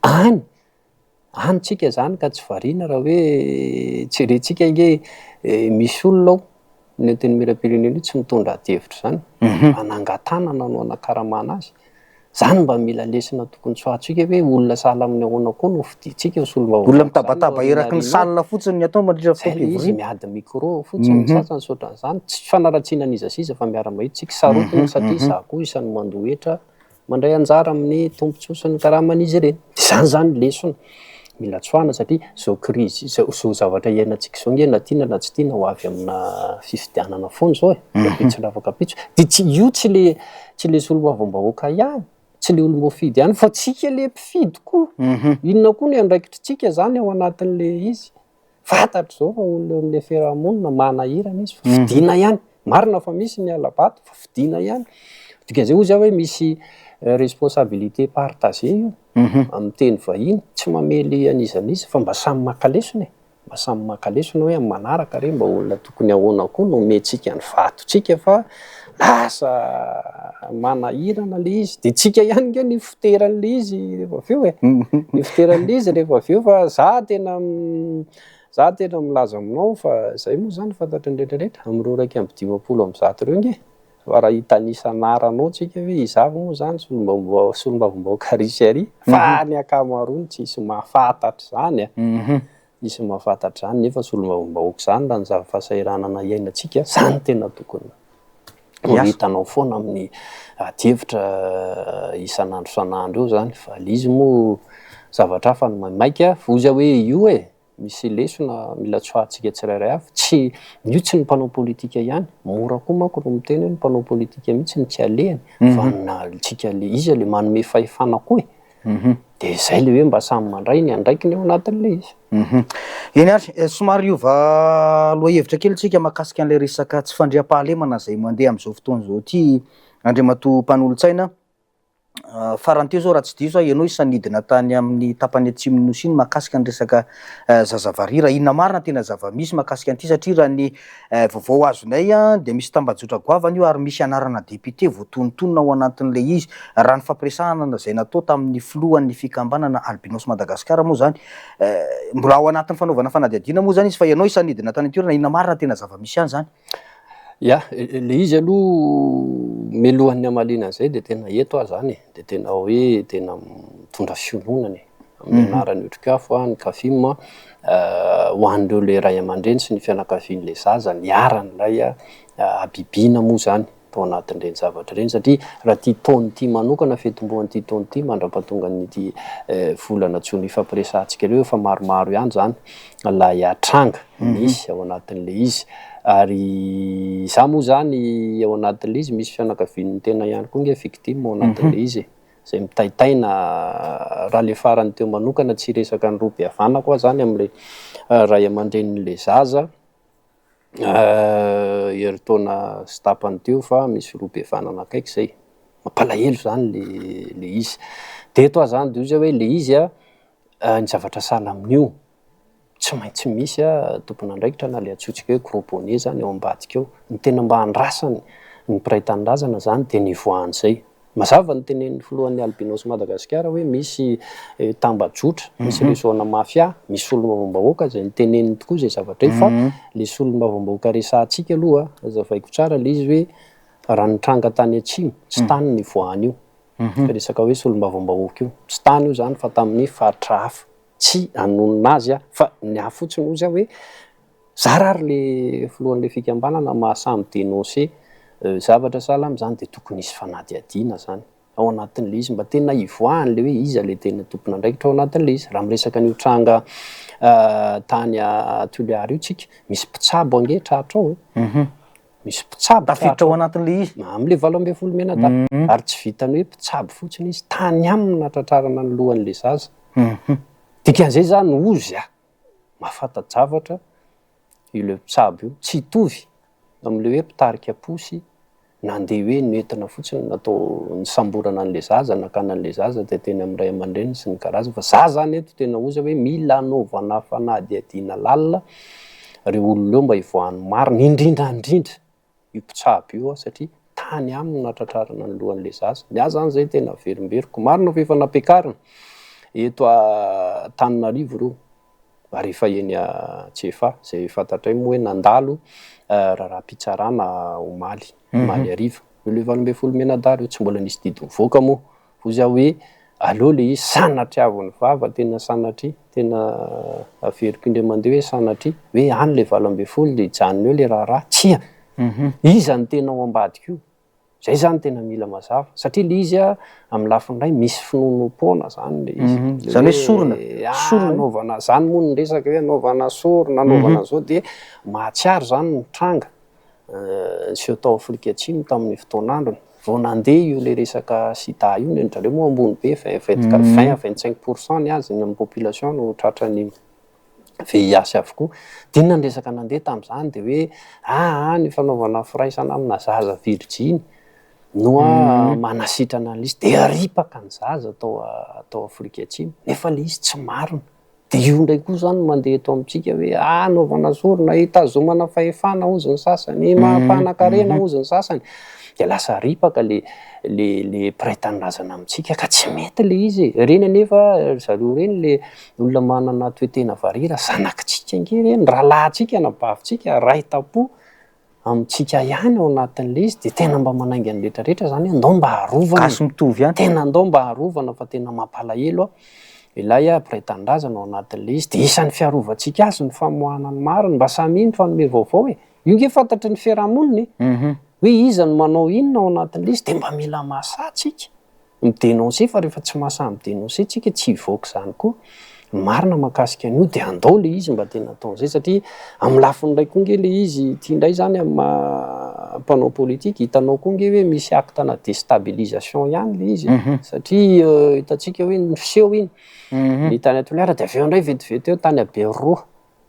anytsika zany ka tsy variana raha hoe jerentsika nge misy olona ao ny teny miram-pirenena io tsy mitondra hevitra zany anangatanana no anakaramana azy zany mba mila lesina tokony tsoahantsika hoe olona sahala amin'ny ahoana koa no fidintsika olona mitabataba eraky ny salina fotsiny ny atao mandritra izy miady micro fotsiny sasany sotran'izany tsy fanaratsiana an'iza sisa fa miara-mahitsy tsika sarotiny satria za koa isan'ny mandohetra mandray anjara amin'ny tombontsoa ny karaman'izy ireny zany lesona mila tsoahana satria zao crise zao zavatra iainantsika zao nge na tiana na tsy tiana ho avy amina fifidianana foana zao kapitso lava kapitso de io tsy le solombavambahoaka ihany tsy le olo mofidy ihany fa tsika le mpifidy koa inona koa ny andraikitritsika zany ao anatin'le izy fantatr' zao fa olona eo amin'le fiarahamonina manahirana izy fa fidina ihany marina fa misy ny alabato fa fidina ihany dikan'izay ozy aho hoe misy responsabilité partagée io amin'ny teny vahiny tsy mamely anizanizy fa mba samy makalesona mba samy makalesona hoe manaraka re mba olona tokony ahoana koa no mentsika ny vatotsika fa lasa manahirana le izy de tsika ihany nge ny fiteran'le izy rehefa aveo ny fiteran'le izy rehefa aveo fa za tena milaza aminao fa zay moa zany fantatry ndretrarehetra am'ireo raiky amby 50 amby 100 reo nge fa raha hitanisan'aranao tsika hoe izavo moa zany solombavambahoaka risy ary fa ny akamaroany tsy isy mahafantatra zany isy mahafantatra zany nefa solombavambahoaka zany raha ny zava-fahasahiranana iainantsika zany tena tokony hitanao foana amin'ny adihevitra isan'andro san'andro eo zany fa le izy moa zavatra hafa ny maimaika foza hoe io misy lesona mila tsoahantsika tsirairay avy tsy io tsy ny mpanao politika ihany mora koa manko no miteny hoe ny mpanao politika mihitsy ny tsy alehany fa ntsika le izy le manome fahefana koa de zay le hoe mba samy mandray ny andraikiny ao anatin'le izy eny ary somary iova loha hevitra kely tsika mahakasika an'le resaka tsy fandriam-pahalemana zay mandeha am'izao fotoana zao ty Andriamatoa Mpanolontsaina faranteo zao raha tsy diso ianao isanidina tany amin'ny tapany atsimo nosy iny mahakasika ny resaka zazavaria raha inona marina tena zava-misy mahakasika an'ity satria raha ny vaovao azonay de misy tambajotra goavana io ary misy anarana député voatonontonona ao anatin'le izy raha ny fampiresahana zay natao tamin'ny filohan'ny fikambanana albinos Madagasikara moa zany mbola ao anatin'ny fanaovana fanadihadiana moa zany izy fa ianao isanidina tany an-toerana inona marina tena zava-misy ihany zany le izy aloha melohan'ny amalina zay de tena eto zany de tena hoe tena mitondra fiononany amin'ny anarany otrikafo ny kafim ho an'ireo le ray aman-dreny sy ny fianakavian'le zaza niaran'ilay abibina moa zany tao anatin'ireny zavatra ireny satria raha ty taony ty manokana fetombohan'ity taony ty mandra-pahatonga nyty volana jona ifampiresantsika ireo efa maromaro ihany zany lay atranga misy ao anatin'le izy ary za moa zany ao anatin'le izy misy fianakavian'ny tena ihany koa nge victime ao anatin'le izy zay mitaitaina raha le farany teo manokana tsy resaka ny roa-pihavana koa zany am'le ray aman-dren'le zaza heritaona sy tapany teo fa misy roa-pihavana anakaiky zay mampalahelo zany le izy de eto zany de ozy hoe le izy ny zavatra sahala amin'io tsy maintsy misy tompona andraikitra na le atsotsika hoe gros-bonnet zany ao ambadika eo ny tena mba andrasany ny mpiray tanindrazana zany de nivoahan'izay mazava ny tenen'ny filohan'ny albinos Madagasikara hoe misy tambajotra misy resona mafia misy solombavambahoaka zay niteneniny tokoa zay zavatra io fa le solombavambahoaka resantsika aloha azavaiko tsara le izy hoe raha nitranga tany atsimo tsy tany ny voahany io resaka hoe solombavambahoaka io tsy tany io zany fa tamin'ny faritra hafa tsy anonona azy fa ny afotsiny ozy hoe zarary le filohan'le fikambanana mahasamy dénoncé zavatra sahala am'zany de tokony isy fanadihadiana zany ao anatin'le izy mba tena ivoahany le hoe izy le tena tompona andraikitra ao anatin'le izy raha miresaka ny tranga tany Toliara io tsika misy mpitsabo ange tratra ao misy mpitsabo tafiditra ao anatin'le izy am'le 12 menada ary tsy vitany hoe mpitsabo fotsiny izy tany aminy natratrarana ny lohan'le zaza dikan'izay zany ozy mahafantajavatra io le mpitsabo io tsy hitovy am'le hoe mpitarika posy nandeha hoe noentina fotsiny natao nisamborana an'le zaza nakana an'le zaza de teny am'ray aman-dreny sy ny karazany fa za zany eto tena oza hoe mila anaovana fanadihadiana lalina reo olona eo mba hivoahany marina indrindrandrindra io mpitsabo io satria tany aminy natratrarana ny lohan'le zaza ny azy zany zay tena verimberiko marina fa efa nampiakarina eto Tananarivo reo ary efa eny Tsefa zay fantatray moa hoe nandalo raharaham-pitsarana omaly omaly ariva le 20 menadary io tsy mbola nisy didy mivoaka moa ho za hoe aleo le izy sanatriavony vava tena sanatria tena averiko indray mandeha hoe sanatria hoe any le 20 le hijanona eo le raharaha tsia izany tena ao ambadika io zay zany tena mila mazava satria le izy amin'ny lafiny ray misy finonom-poana zany le izy zany hoe sorona anaovana zany moa ny resaka hoe anaovana sorona anaovana zao de mahatsiaro zany ny tranga sy tao Afrika Atsimo tamin'ny fotoan'androny vao nandeha io le resaka sida io nendrareo moa ambony be 20-25% ny azy ny amin'ny population no tratrany VIH avokoa dinona ny resaka nandeha tamin'izany de hoe ny fanaovana firaisana amina zaza virginy noa manasitrana an'izy de aripaka ny zaza tao Afrika Atsimo nefa le izy tsy marina de io ndray koa zany mandeha eto amintsika hoe anaovana sorona hitazomana fahefana ozy ny sasany mampanakarena ozy ny sasany de lasa aripaka le praitanindrazana amintsika ka tsy mety le izy reny anefa zareo reny le olona manana toetena varira zanakitsika nge reny rahalahintsika na bavintsika raitapo amintsika ihany ao anatin'le izy de tena mba manainga ny retraretra zany andao mba harovana gasy mitovy ihany tena andao mba harovana fa tena mampalahelo ilay praitanindrazana ao anatin'le izy de isan'ny fiarovantsika azy ny famoahana ny mariny mba samy iny fanome vaovao io nge fantatry ny fiarahamoniny hoe iza ny manao inona ao anatin'le izy de mba mila mahasatsika midenonse fa rehefa tsy mahasahy midenonse tsika tsy hivoaka zany koa marina makasika an'io de andao le izy mba tena ataon'izay satria amin'ny lafiny ray koa nge le izy tia indray zany amin'ny mpanao politika hitanao koa nge hoe misy acte-na déstabilisation ihany le izy satria hitantsika hoe ny fiseho iny ny tany Toliara de aveo indray vetivety eo tany Aberoa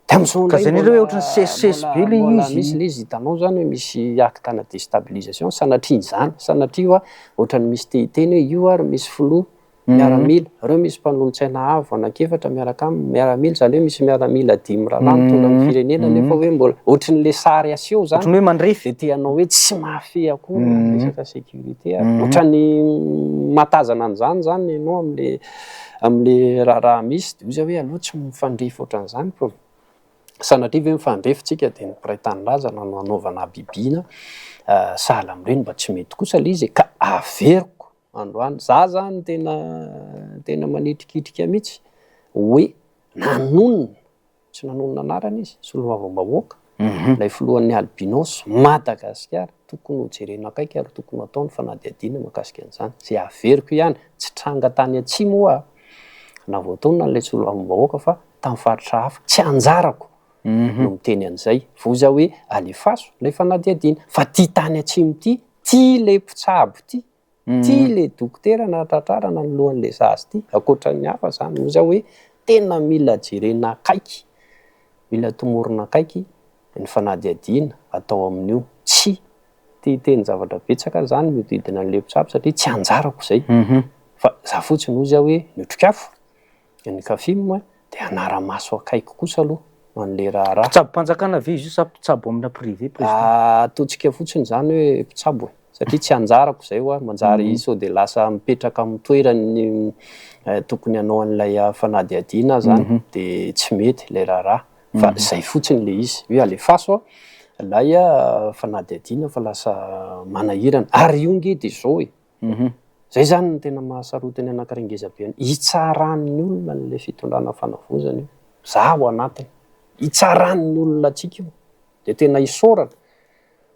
de am'izao ka zany hoe ohatrany sesisesy be le izy misy le izy hitanao zany hoe misy acte-na déstabilisation sanatria zany sanatria ohatrany misy tehiteny hoe io ary misy filoha miaramila reo misy mpanolontsaina avo anakefatra miaraka aminy miaramila zany hoe misy miaramila 10 rahalahy mitondra amin'ny firenena nefa hoe mbola ohatran'le sary aseho zany ohatrany hoe mandrefy de tianao hoe tsy mafy akory resaka sécurité ohatrany matazana an'izany zany ianao am'le raha misy de ozy hoe aloha tsy mifandrefy ohatran'izany fa sanatria ve mifandrefitsika de ny praitanindrazana no anaovana bibina sahala am'ireny mba tsy mety kosa le izy ka averiko androany za zany tena manitrikitrika mihitsy hoe nanonona tsy nanonona anarany izy soloavam-bahoaka lay filohan'ny albinos Madagasikara tokony ho jerena akaiky ary tokony atao ny fanadihadiana makasika an'izany zay averiko ihany tsy tranga tany atsimo na voataona n'lay soloavam-bahoaka fa tamin'ny faritra hafa tsy anjarako no miteny an'izay voza hoe alefaso lay fanadihadiana fa ty tany atsimo ty le mpitsabo ty le dokotera na tratrarana ny lohan'le zazy ty akoatran'ny hafa zany oza hoe tena mila jerena akaiky mila tomorona akaiky ny fanadihadiana atao amin'io tsy teny zavatra betsaka zany miodidina an'le mpitsabo satria tsy anjarako zay fa za fotsiny ozy hoe mitrokafo ny kafimo de anara-maso akaiky kosa aloha an'le raha mpitsabo-panjakana ve izy io sa mpitsabo amina privé ataontsika fotsiny zany hoe mpitsabo satria tsy anjarako zay manjary sao de lasa mipetraka amin'ny toerany tokony anao an'ilay fanadihadiana zany de tsy mety ilay raharaha fa zay fotsiny le izy hoe alefaso lay fanadihadiana fa lasa manahirana ary io nge de zao zay zany ny tena mahasarotany anankirengezabe hitsarany olona n'le fitondrana fanavozana io zaho anatiny hitsarany olona atsika io de tena hisorana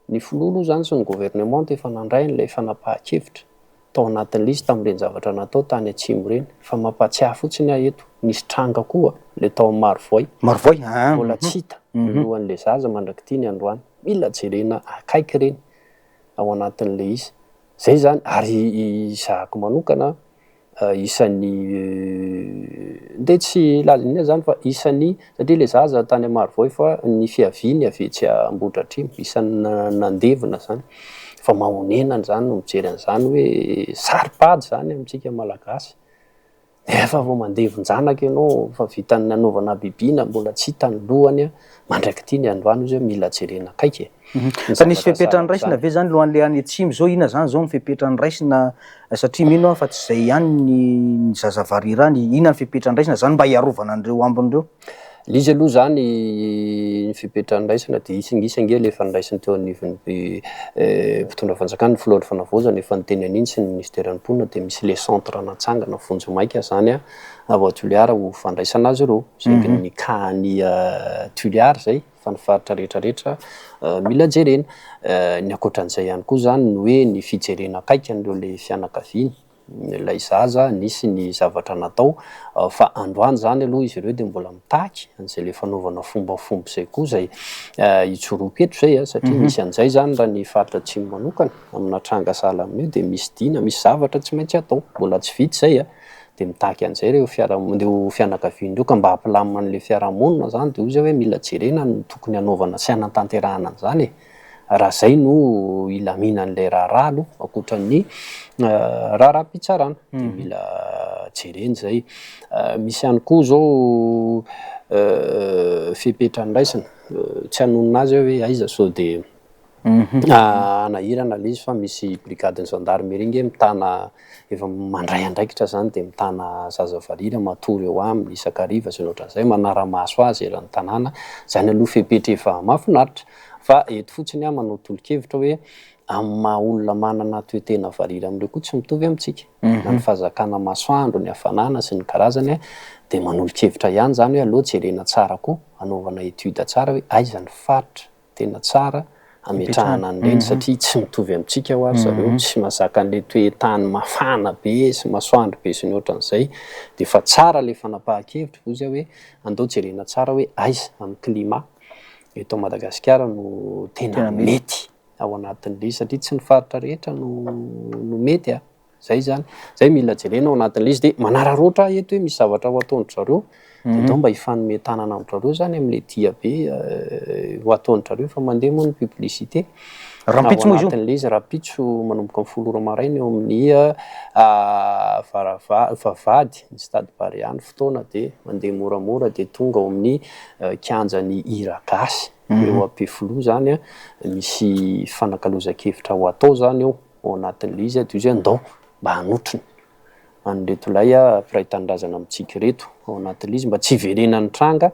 ny filolo zany sy ny gouvernement efa nandray n'lay fanapahan-kevitra tao anatin'le izy tamin'ireny zavatra natao tany atsimo reny fa mampatsiahy fotsiny eto nisy tranga koa le tao Marovoay mbola tsy hita lohan'le zaza mandraky ny androany mila jerena akaiky reny ao anatin'le izy zay zany ary zahako manokana isan'ny nde tsy lazinina zany fa isan'ny satria le zaza tany Marovoay fa ny fiaviany avetsy Ambohidratrimo isan'ny nandevina zany fa mahonenany zany no mijery an'izany hoe saripady zany amintsika malagasy. Efa vao mandevonjanaka ianao fa vitany nanaovana bibina mbola tsy hitany lohany mandraiky ity ny androany izy hoe mila jerena kaiky. Fa nisy fepetrany raisina ve zany lohan'le any atsimo zao ina zany zao mifepetrany raisina satria mino fa tsy zay ihany ny zazavary rany ina ny fepetrany raisina zany mba hiarovana andreo ambin'ireo. Lizy aloha zany ny fipetrany raisina de isangisange le efa niraisiny teo anivon'ny mpitondra fanjakana ny filohan'ny fanavozana efa niteny an'iny sy ny ministeran'ny mponina de misy le centre natsangana Vonjomaika zany avao Toliara ho fandraisana azy ireo zegny ny kahany Toliara zay fa ny faritra rehetrarehetra mila jerena. Ny ankoatran'izay ihany koa zany ny hoe ny fijerena akaiky an'ireo le fianakaviany ilay zaza nisy ny zavatra natao fa androany zany aloha izy ireo de mbola mitaky an'izay le fanaovana fombafomba zay koa zay itsoroako eto zay satria misy an'izay zany raha ny faritra atsimo manokana amina tranga sahala amin'io de misy dina misy zavatra tsy maintsy atao mbola tsy vita zay de mitaky an'izay reo fianakaviandreo ka mba hampilamina an'le fiarahamonina zany de ozy hoe mila jerena no tokony hanaovana sy hanatanterahana an'izany raha zay no ilaminan'ilay raharaha aloha akoatran'ny raharaham-pitsarana de mila jereny zay. Misy ihany koa zao fepetrany raisina tsy hanonona azy hoe aiza sao de anahirana le izy fa misy brigadiny gendarmerie nge mitana efa mandray andraikitra zany de mitana zazavariry matory eo aminy isakariva sy ohatran'izay manara-maso azy eran'ny tanàna zany aloha fepetra efa mahafinaritra. Fa eto fotsiny manao tolo-kevitra hoe amin'ny maha olona manana toetena variry amin'ireo koa tsy mitovy amintsika na ny fahazakana masoandro ny hafanana sy ny karazany de manolo-kevitra ihany zany hoe aleo jerena tsara koa anaovana étude tsara hoe aiza ny faritra tena tsara ametrahana an'ireny satria tsy mitovy amintsika ho ary zareo tsy mahazaka an'le toe-tany mafana be sy masoandro be sy ny ohatran'izay de fa tsara le fanapahan-kevitra ozy hoe andao jerena tsara hoe aiza amin'ny climat eto Madagasikara no tena mety ao anatin'le satria tsy ny faritra rehetra no mety zay zany zay mila jerena ao anatin'le izy de manararaotra eto hoe misy zavatra ho ataon'ny zareo de atao mba hifanome tanana amin'ny zareo zany amin'le dia be ho ataon'ny zareo fa mandeha moa ny publicité rampitso moa izy io anatin'le izy rapitso manomboka amin'ny 10 maraina eo amin'ny vavahady ny stade Bariany fotoana de mandeha moramora de tonga ao amin'ny kianjan'ny Iragasy eo Ampefiloha zany misy fanakalozan-kevitra ho atao zany eo ao anatin'le izy de izy andao mba hanotriny an'reto lay mpiray tanindrazana amintsika reto ao anatin'le izy mba tsy hiverenan'ny tranga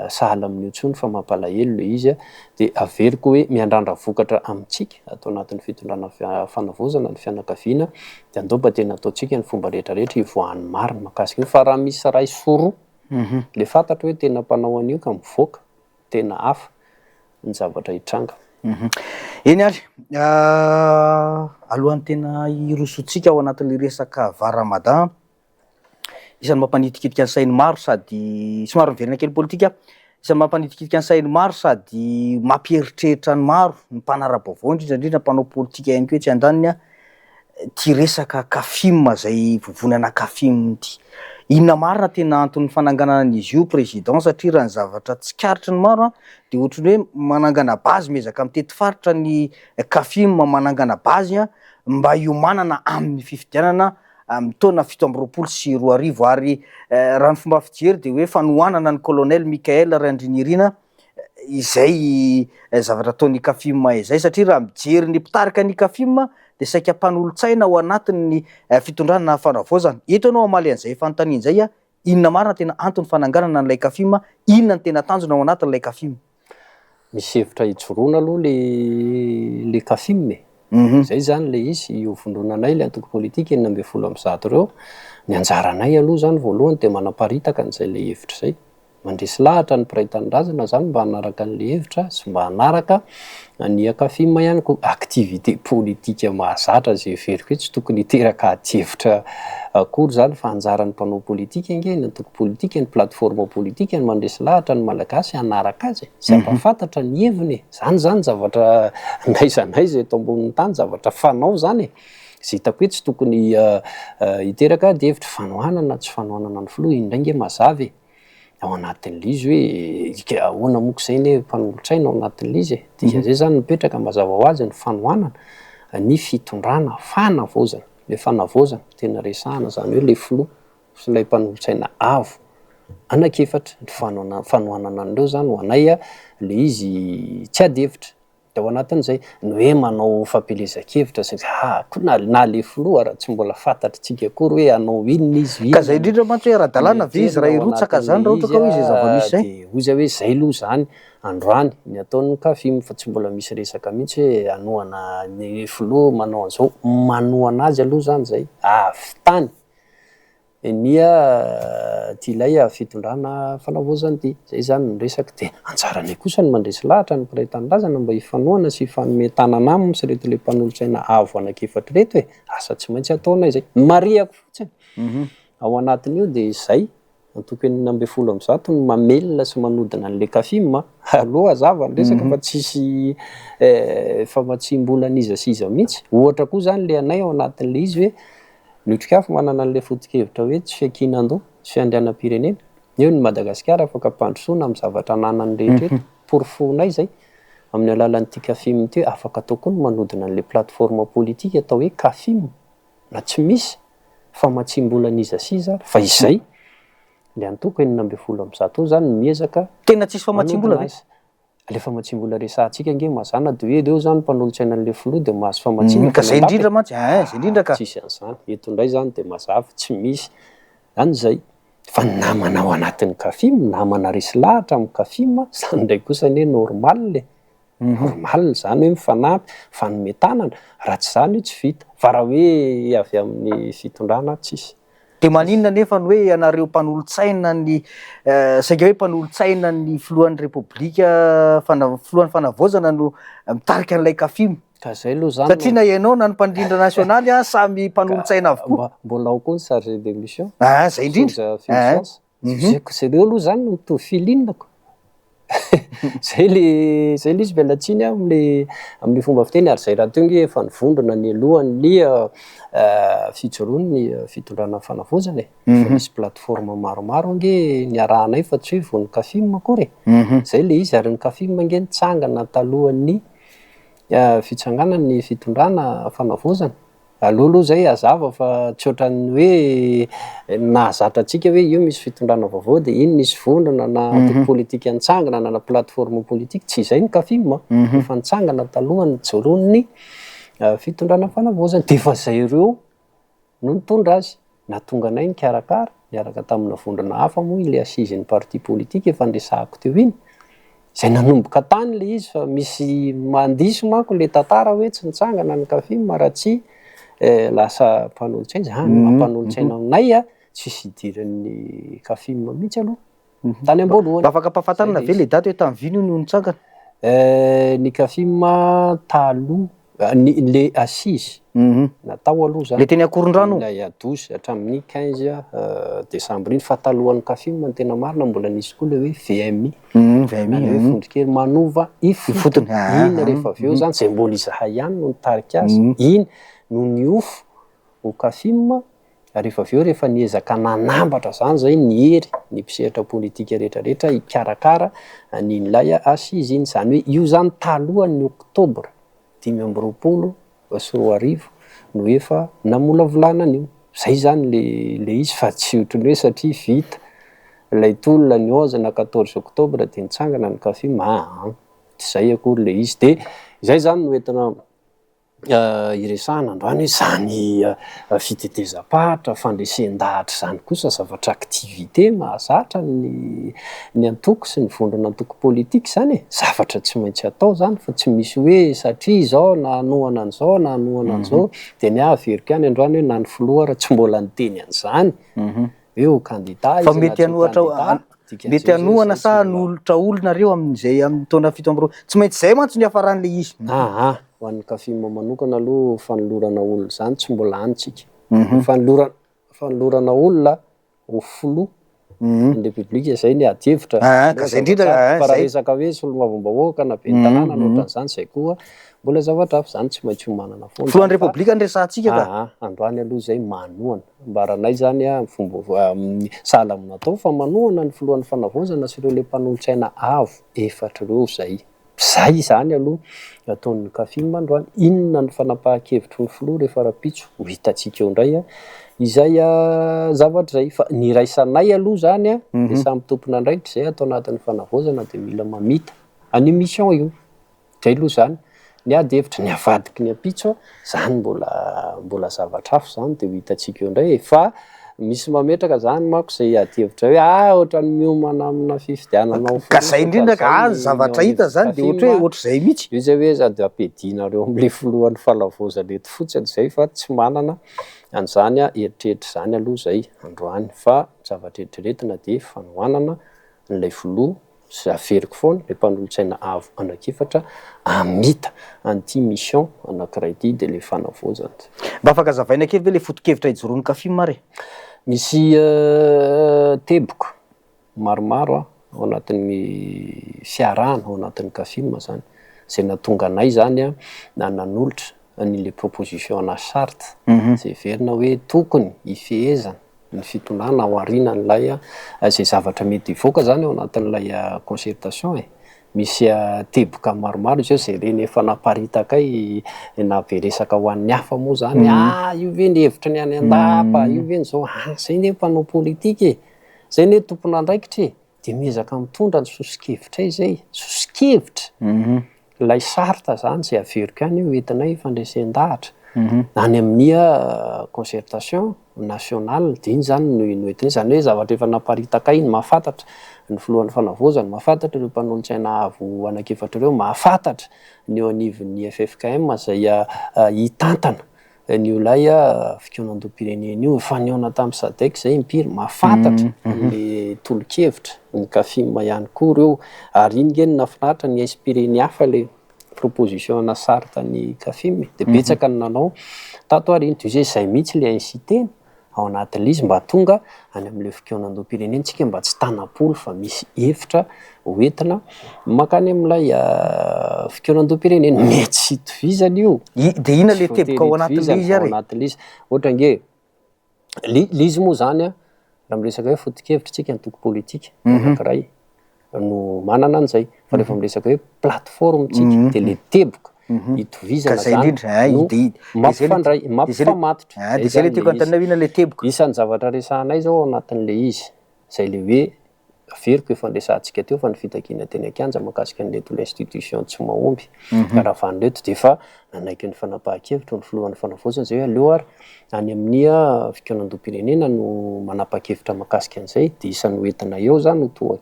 sahala amin'io tsony fa mampalahelo le izy de averiko hoe miandrandra vokatra amintsika atao anatin'ny fitondrana fanavozana ny fianakaviana de andao mba tena ataontsika ny fomba rehetrarehetra hivoahan'ny marina makasika io fa raha misy ray soro le fantatra hoe tena mpanao an'io ka mivoaka tena hafa ny zavatra hitranga. Eny ary alohan'ny tena hirosotsika ao anatin'le resaka Ramadan isan'ny mampanitikitiky ny sainy maro sady somary miverina kely politika isan'ny mampanitikitiky ny sainy maro sady mampieritreritra ny maro ny mpanara-baovao indrindra mpanao politika ihany koa etsy andaniny ty resaka kafim zay vovonana kafim ty inona marina tena antony fananganana an'izy io président satria raha ny zavatra tsikaritry ny maro de ohatrany hoe manangana bazy mezaka mitety faritra ny kafim manangana bazy mba hiomanana amin'ny fifidianana taona 7 ary raha ny fomba fijery de hoe fanohanana ny colonel Mikael Randrinirina izay zavatra ataon'ny kafim izay satria raha mijery ny mpitarika ny kafim de saika mpanolo-tsaina ao anatin'ny fitondrana fanavozana eto anao amaly an'izay fanontaniana zay inona marina tena antony fananganana n'ilay kafim inona ny tena tanjona ao anatin'ilay kafim. Misy hevitra hijoroana aloha le kafim zay zany le izy io vondronanay le antoko politika 900 reo ny anjaranay aloha zany voalohany de manaparitaka an'izay le hevitra zay mandresy lahatra ny mpiray tanindrazana zany mba hanaraka an'le hevitra sy mba hanaraka ny kafim ihany koa activité politika mahazatra zay veriko hoe tsy tokony hiteraka ady-hevitra akory zany fa anjaran'ny mpanao politika nge ny antoko politika ny plateforme politika ny mandresy lahatra ny malagasy hanaraka azy sy ampafantatra ny heviny zany zavatra naizanaiza eto ambonin'ny tany zavatra fanao zany zay hitako hoe tsy tokony hiteraka ady-hevitra fanohanana tsy fanohanana ny filoha indray nge mazavy ao anatin'le izy hoe ahoana moko zay ny mpanolotsaina ao anatin'le izy dia zay zany mipetraka mazava ho azy ny fanohanana ny fitondrana fanavozana. Le fanavozana tena resahana zany hoe le filoha sy ilay mpanolotsaina avo anakefatra ny fanohanana an'ireo zany ho anay le izy tsy adevitra. De ao anatin'izay ny hoe manao fampelezan-kevitra na le filoha raha tsy mbola fantatritsika akory hoe hanao inona izy ka zay indrindra mantsy hoe ara-dalàna ve izy raha irotsaka zany raha ohatra ka hoe izay zava-misy de ozy hoe zay aloha zany androany ny ataon'ny kafimy fa tsy mbola misy resaka mihitsy hoe anohana ny filoha manao an'izao manohana azy aloha zany zay avy tany ty ilay fitondrana fanavozana ty. Zay zany ny resaka de anjarany kosa ny mandresy lahatra ny mpiray tanindrazana mba hifanohana sy hifanomian-tanana aminy sy reto le mpanolotsaina avo anakefatra reto hoe asa tsy maintsy ataonay zay mariako fotsiny ao anatin'io de zay antokony 12 ny mamelona sy manodina an'le kafima aloha azava ny resaka fa tsisy famatsim-bola nizasiza mihitsy. Ohatra koa zany le anay ao anatin'le izy hoe Notsikafo manana an'le foto-kevitra hoe tsy fiankinan-doha tsy fiandrianam-pirenena eo ny Madagasikara afaka ampandrosoana amin'ny zavatra ananany rehetraretra porofonay zay amin'ny alalan'ity kafimy ty afaka atao koa ny manodina an'le plateforme politika atao hoe kafimy na tsy misy famatsim-bola nizasiza fa izay le antoko 12 zany miezaka tena tsisy famatsim-bola ve le famatsim-bola resahantsika nge mazana de hoe reo zany mpanolotsaina an'le filoha de mahazo famatsim-bola ka zay indrindra mantsy zay indrindra ka tsisy an'izany eto indray zany de mazava tsy misy zany zay fa namana ao anatin'ny kafimy namana resy lahatra amin'ny kafima zany ndray kosa ny hoe normal normal zany hoe mifanampy fanometanana raha tsy zany tsy vita fa raha hoe avy amin'ny fitondrana tsisy. De maninona nefa ny hoe anareo mpanolotsaina ny sainga hoe mpanolotsaina ny filohan'ny repoblika filohan'ny fanavozana no mitarika an'ilay kafimy ka zay aloha zany satria na ianao na ny mpandrindra nasionaly samy mpanolotsaina avokoa mbola ao koa ny chargé de mission zay indrindra zay reo aloha zany no mitovy filinako zay le izy mialatsiny amin'ny fomba fiteny ary zay raha teo nge efa nivondrona ny alohan'ny fijoroany ny fitondrana fanavozana fa misy plateforme maromaro nge niarahanay fa tsy hoe vony kafimy akory zay le izy ary ny kafimy nge nitsangana talohan'ny fitsanganany fitondrana fanavozana aloha zay azava fa tsy ohatran'ny hoe nahazatra antsika hoe io misy fitondrana vaovao de iny nisy vondrona na politika nitsangana na plateforme politique tsy izay ny kafimy fa nitsangana talohany joroany fitondrana fanavozana de fa zay ireo no nitondra azy natonga anay nikarakara niaraka tamina vondrona hafa moa ile asizin'ny parti politique efa ndresahako teo iny zay nanomboka tany le izy fa misy mandiso manko le tantara hoe tsy nitsangana ny kafimy raha tsy lasa mpanolotsaina zany mampanolotsaina aminay tsisy idiran'ny kafimy mihitsy aloha tany am-boalohany. Afaka ampahafantarina ve le daty hoe tamin'ny vino no nitsangana ny kafimy taloha le assise natao aloha zany le teny Akorondrano la iadosy hatramin'ny 15 décembre iny fa talohan'ny kafimy tena marina mbola nisy koa le hoe VMI hoe fondrikely manova ifotony iny rehefa avy eo zany zay mbola izahay ihany no nitarika azy iny no niofo ho kafimy rehefa avy eo rehefa niezaka nanambatra zany zay ny hery ny mpisehatra politika rehetrarehetra hikarakara n'inylay assise iny zany hoe io zany talohan'ny oktobra 2020 sy 2021 no efa namolavolana zay zany le izy fa tsy otrany hoe satria vita lay tolona ny 11 na 14 oktobra de nitsangana ny kafimy tsy zay akory le izy de zay zany no entina iresahana androany hoe zany fitetezam-pahatra fandresen-dahatra zany kosa zavatra activité mahazatra ny antoko sy ny vondrona antoko politika zany zavatra tsy maintsy atao zany fa tsy misy hoe satria izao na anohana an'izao na anohana an'izao de ny averiko ihany androany hoe na ny filoha raha tsy mbola niteny an'izany eo candidat fa mety anohatra mety anohana sa nolotra olonareo amin'izay amin'ny taona 7 tsy maintsy zay mantsy ny hafaran'le izy ho an'ny kafimy manokana aloha fanolorana olona zany tsy mbola antsika fanolorana olona ho filoha ny repoblika zay ny adihevitra ka zay indrindra fa raha resaka hoe solomavambahoaka na be ny tanàna nohatran'izany zay koa mbola zavatra hafa zany tsy maintsy manana foana. Filohan'ny Repoblika ny resantsika ka. Androany aloha zay manohana mbaranay zany a fomba sahala natao fa manohana ny filohan'ny fanavaozana sy ireo le mpanolotsaina avo efatra ireo zay. Zay zany aloha ataon'ny Kafim androany. Inona ny fanapahan-kevitry ny filoha rehefa rapitso ho hitantsika eo indray a. Izay zavatra zay fa ny raisanay aloha zany a de samy tompona andraikitra zay atao anatin'ny fanavaozana de mila mamita any mission io. Zay aloha zany ny ady hevitra ny avadiky ny apitso zany mbola zavatra hafa zany de ho hitantsika eo indray fa misy mametraka zany manko zay ady hevitra hoe ohatrany miomana amina fifidiananao ka zay indrindra ka zavatra hita zany de ohatra hoe ohatr'izay mihitsy io zay hoe sady ampedinareo am'le filohan'ny fanavaozana eto fotsiny zay fa tsy manana an'izany eritreritra zany aloha zay androany fa zavatra eritreretina de fanohanana n'ilay filoha sy aferiko foana le mpanolotsaina avo anakefatra amita an'ity mission anankiray ity de le fanavaozana. Mba afaka zavaina kely ve le foto-kevitra ijoroan'ny Kafim mare? Misy teboka maromaro ao anatin'ny fiarahana ao anatin'ny Kafim zany zay natonga anay zany a nanolotra an'ile proposition na charte zay verina hoe tokony ifehezana ny fitondrana ao aorianan'ilay zay zavatra mety hivoaka zany ao anatin'ilay concertation misy teboka maromaro izy zay reny efa naparitakay na beresaka ho an'ny hafa moa zany io ve ny hevitra ny any andapa io ve nzao zay ne mpanao politika zay ne tompona andraikitra de miezaka mitondra ny sosikevitra izay sosikevitra lay sarta zany zay averiko any io entinay fandresen-dahatra any amin'ny concertation nationale de iny zany no entinay zany hoe zavatra efa naparitakay iny mahafantatra ny filohan'ny fanavaozana mahafantatra ireo mpanolotsaina avo anakefatra ireo mahafantatra ny eo anivon'ny FFKM zay hitantana ny olay fikonan-doam-pirenena io efa niona tamin'ny SADC zay impiry mahafantatra le tolo-kevitra ny Kafim ihany koa ireo ary iny nge nafinaritra ny inspireny hafa le proposition na sarta ny Kafim de betsaka ny nanao tato ariny toy zay mihitsy le incitena ao anatin'ilay izy mba tonga any amin'le fikonan-doam-pirenena tsika mba tsy tanapolo fa misy hevitra hoentina makany amin'ilay fikonan-doam-pirenena mety tsy hitovizana io de ina le teboka ao anatin'ilay izy ary anatin'ilay izy ohatra nge lizy moa zany raha miresaka hoe foto-kevitra tsika ny toko politika anankiray no manana an'izay fa rehefa miresaka hoe plateforme tsika de le teboka hitovizana zany no mampifandray mampifamatotra de zay le tiako antanina ina le teboka isan'ny zavatra resahanay zao ao anatin'le izy zay le hoe averiko efa andresantsika teo fa ny fitakiana teny akanja makasika an'le to l'institution tsy mahomby karavan'reto de fa nanaiky ny fanapahan-kevitra ny filohan'ny fanavaozana zay hoe aleo ary any amin'ny fikonan-doam-pirenena no manapa-kevitra makasika an'izay de isan'ny hoentina eo zany ho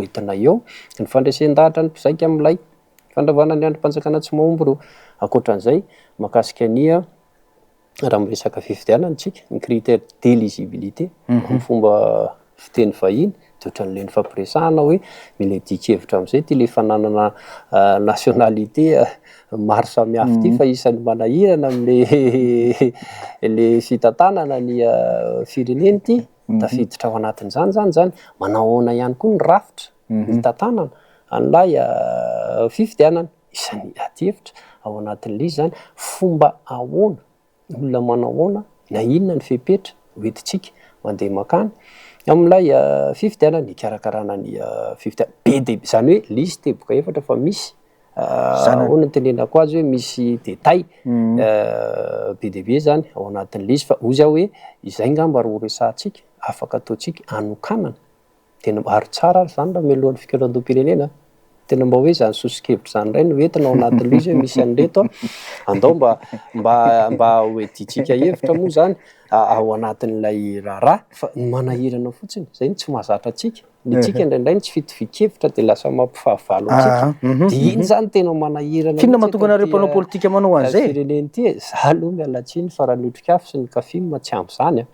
entina eo ny fandresen-dahatra ny mpizaika amin'ilay fandravana ny androm-panjakana tsy mahomby reo ankoatran'izay makasika ania raha miresaka fifidianana tsika ny critère d'éligibilité amin'ny fomba fiteny vahiny de ohatran'le ny fampiresahana hoe mila dikevitra amin'izay ty le fananana nationalité maro samihafa ty fa isan'ny manahirana am'le le fitantanana ny fireneny ty tafiditra ao anatin'izany zany manao ahoana ihany koa ny rafitra ny tantanana an'ilay fifidianana isan'ny ady hevitra ao anatin'le izy zany fomba ahoana olona manao ahoana na inona ny fepetra hoentitsika mandeha makany amin'ilay fifidianana ny karakarana ny fifidianana be de zany hoe lisy teboka efatra fa misy ahoana ny tenenako azy hoe misy détail be de be zany ao anatin'le izy fa ozy aho hoe izay ngamba ro resahantsika afaka ataotsika anokanana tena ary tsara zany raha mialohan'ny fikonan-doam-pirenena tena mba hoe zany sosikevitra zany ray no entina ao anatin'le izy hoe misy an'reto andao mba hoeditsika hevitra moa zany ao anatin'ilay raharaha fa ny manahirana fotsiny zay ny tsy mahazatra atsika ny tsika indraindray ny tsy fitovikevitra de lasa mampifahavalo atsika de iny zany tena manahirana kinona mahatonga anareo mpanao politika manao an'izay fireneny ty za aloha mialatsiny fa raha notrikafo sy ny Kafim tsy ampy zany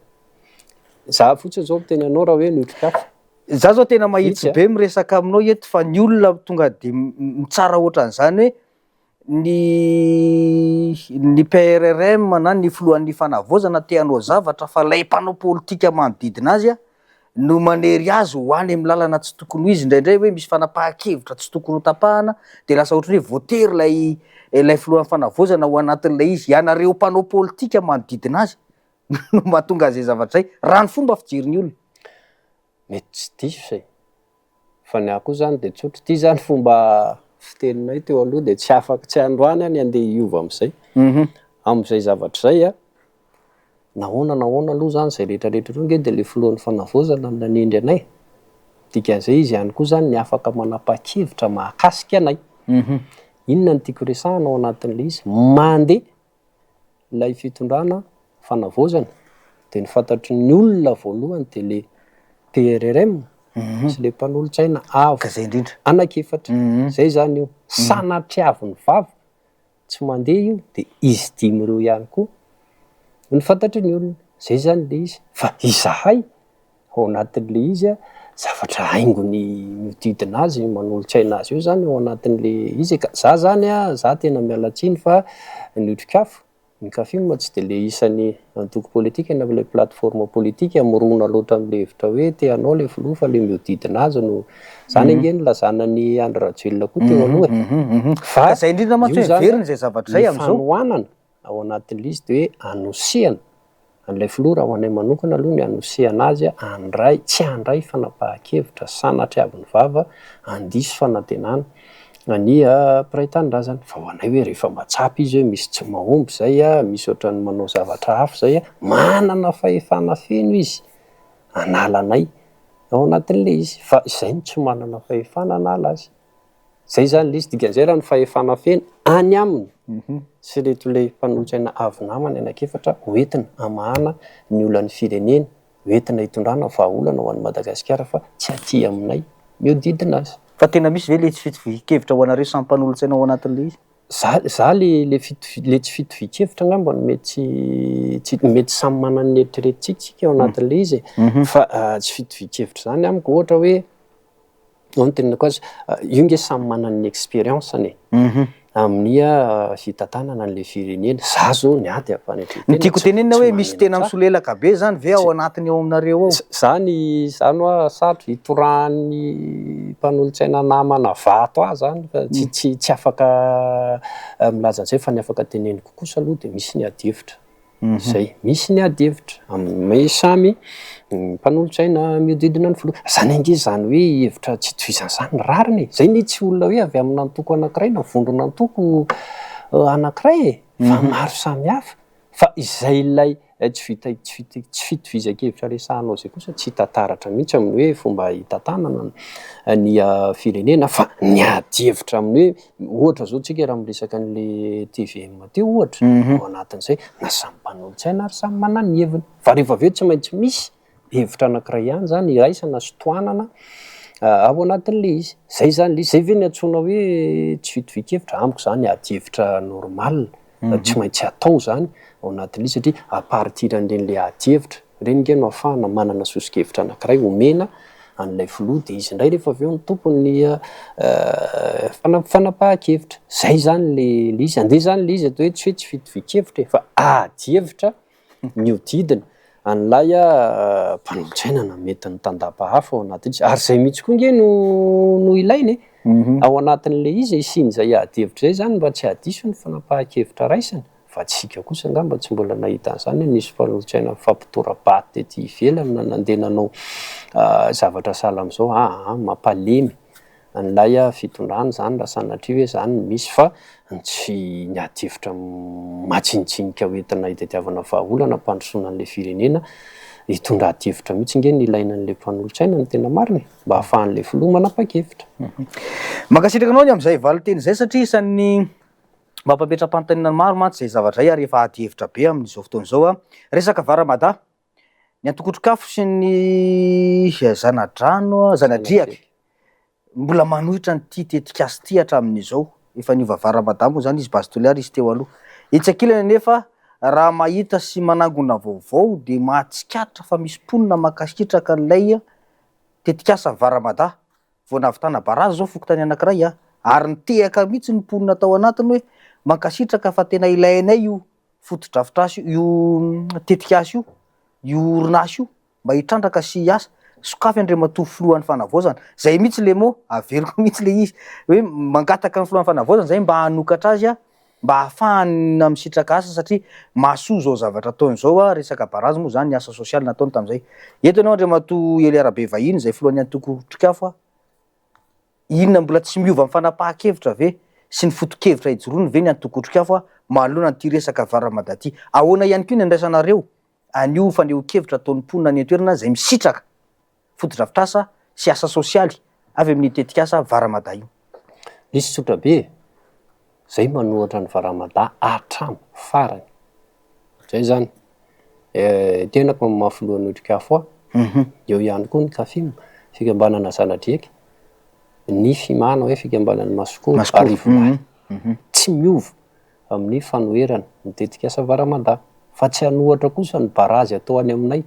za fotsiny zao miteny anao raha hoe notrikafo za zao tena mahitsy be miresaka aminao eto fa ny olona tonga de mitsara ohatran'izany hoe ny PRRM na ny filohan'ny fanavaozana te hanao zavatra fa lay mpanao politika manodidina azy no manery azy hoany amin'ny lalana tsy tokony ho izy indraindray hoe misy fanapahan-kevitra tsy tokony ho tapahana de lasa ohatry hoe voatery ilay filohan'ny fanavozana ho anatin'ilay izy ianareo mpanao politika manodidina azy no mahatonga azay zavatra zay raha ny fomba fijeriny olona mety tsy diso zay fa ny akoho zany de tsotro ty zany fomba fiteninay teo aloha de tsy afaka tsy androany any andeha hiova am'izay am'izay zavatra zay a nahoana aloha zany zay rehetrarehetra ro nge de le filohan'ny fanavozana nanindry anay dikan'izay izy ihany koa zany ny afaka manapa-kevitra mahakasika anay inona ny tiako resahana ao anatin'le izy mandeha lay fitondrana fanavozana de ny fantatry ny olona voalohany de le PRRM sy le mpanolotsaina ka zay indrindra anakefatra zay zany io sanatriavy ny vava tsy mandeha io de izy dimy reo ihany koa ny fantatry ny olona zay zany le izy fa izahay ao anatin'le izy a zavatra haingony miodidina azy manolotsaina azy io zany ao anatin'le izy ka za zany a za tena mialatsiny fa ny otrikafo ny kafimo tsy de le isan'ny antoko politika na le plateforme politika mirona loatra am'le hevitra hoe te anao le filoha fa le miodidina azy no zany angeny lazana ny Andry Rajoelina koa teo aloha fa zay indrindra ma tsy veriny zay zavatra zay am'izao fanohanana ao anatin'le izy de hoe anosehana an'ilay filoha raha ho anay manokana aloha ny anosehana azy andray tsy andray fanapahan-kevitra sanatry avy ny vava andiso fanantenana any piraitandrazana fa ho anay hoe rehefa matsapy izy hoe misy tsy mahomby zay a misy ohatrany manao zavatra hafa zay a manana fahefana feno izy anala anay ao anatin'le izy fa izay ny tsy manana fahefana anala azy zay zany le izy dikan'izay raha ny fahefana feno any aminy sy reto le mpanolotsaina avy namany anakefatra hoentina amahana ny olan'ny firenena hoentina hitondrana vahaolana ho an'ny Madagasikara fa tsy aty aminay miodidina azy fa tena misy ve le tsy fitovi-kevitra ho anareo samy mpanolotsaina ao anatin'le izy za le tsy fitovi-kevitra ngamba no mety samy manana ny eritreretintsika ao anatin'le izy fa tsy fitovi-kevitra zany amiko ohatra hoe ao tenenako azy io nge samy manana ny expérience-ny amin'ny fitantanana an'le firenena za zao ny ady avy any ny tiako tenenina hoe misy tena misolelaka be zany ve ao anatiny ao aminareo ao zany no sarotro hitorahan'ny mpanolotsaina namana vato zany fa tsy afaka milaza an'izay fa ny afaka teneniko kosa aloha de misy ny adevitra zay misy ny adevitra amin'ny samy mpanolotsaina miodidina ny filoha zany ange zany hoe hevitra tsy tovizany zany rariny zay ny tsy olona hoe avy amin'ny antoko anankiray na vondrona antoko anankiray fa maro samy hafa fa izay lay tsy fitovizan-kevitra resahanao zay kosa tsy tantaratra mihitsy amin'ny hoe fomba hitantanana ny firenena fa ny adevitra amin'ny hoe ohatra zao tsika raha miresaka an'le TVM teo ohatra ao anatin'izay na samy mpanolotsaina ary samy manana ny heviny fa rehefa aveo tsy maintsy misy hevitra anankiray ihany zany iraisana sotoanana ao anatin'le izy zay zany le zay ve ny antsoina hoe tsy fitovi-kevitra amiko zany adevitra normal tsy maintsy atao zany ao anatin'le satria à partir an'le adevitra reny nge no afahana manana sosikevitra anankiray omena an'ilay filoha de izy indray rehefa aveo ny tompony fanapahan-kevitra zay zany le izy andeha zany le izy atao hoe tsy fitovi-kevitra fa adevitra miodidina an'lay mpanolotsaina na mety ny tandapa-hafa ao anatin'izy ary zay mihitsy koa nge no ilainy ao anatin'le izy isiny zay adevitra zay zany mba tsy adiso ny fanapahan-kevitra raisiny fa tsika kosa ngamba tsy mbola nahita an'izany nisy mpanolotsaina fampitora-baty tety ivelany na nandeha nanao zavatra sahala am'izao mampalemy an'lay fitondrana zany raha sanatria hoe zany misy fa tsy ny adevitra matsinitsinika hoentina hitadiavana vahaolana mpandrosoana an'le firenena hitondra adevitra mihitsy nge ny ilainan'le mpanolotsaina ny tena mariny mba hahafahan'le filoha manapa-kevitra mankasitraka anao ny am'izay valiteny zay satria isan'ny mampametra-panontaniana maro mantsy zay zavatra zay ary efa adevitra be amin'izao fotoan'izao a resaka varamada ny antokotro-kafo sy ny zanadrano zanadriaky mbola manohitra ny ty tetikasy ty hatramin'izao efa niova varamada moa zany izy base toliary izy teo aloha itsakilana nefa raha mahita sy manangona vaovao de mahatsikatra fa misy mponina makasitraka an'ilay tetikasa varamada vao navitana barazy zao fokontany anankiray ary nitehaka mihitsy ny mponina tao anatiny hoe mankasitraka fa tena ilainay io fotodrafitrasy io tetikasy io orinasy io mba hitrandraka sy hiasa sokafy Andriamatoa filohan'ny fanavaozana zay mihitsy le mo averiko mihitsy le izy hoe mangataka ny filohan'ny fanavaozana zay mba hanokatra azy mba ahafahana misitraka asa satria mahasoa zao zavatra ataony zao resaka barazy moa zany ny asa sosialy nataony tam'izay eto ianao Andriamatoa Ely Arabe vahiny zay filohan'ny antoko trikafo inona mbola tsy miova amin'ny fanapahan-kevitra ve sy ny foto-kevitra ijoroany ve ny antoko trikafo mahalona ty resaka varamada ty ahoana ihany koa ny andraisanareo anio faneho-kevitra ataon'ny mponina ny toerana zay misitraka foto-drafitrasa sy asa sosialy avy amin'ny tetika asa varamada io misy tsotra be zay manohatra ny varamada atramo farany zay zany tenako mahafilohan'ny trikafo eo ihany koa ny kafim fikambanana zanadriaky ny fimana hoe fikambanany masoko arivo tsy miova amin'ny fanoherana mitetika asa varamada fa tsy hanohatra kosa ny barazy atao any aminay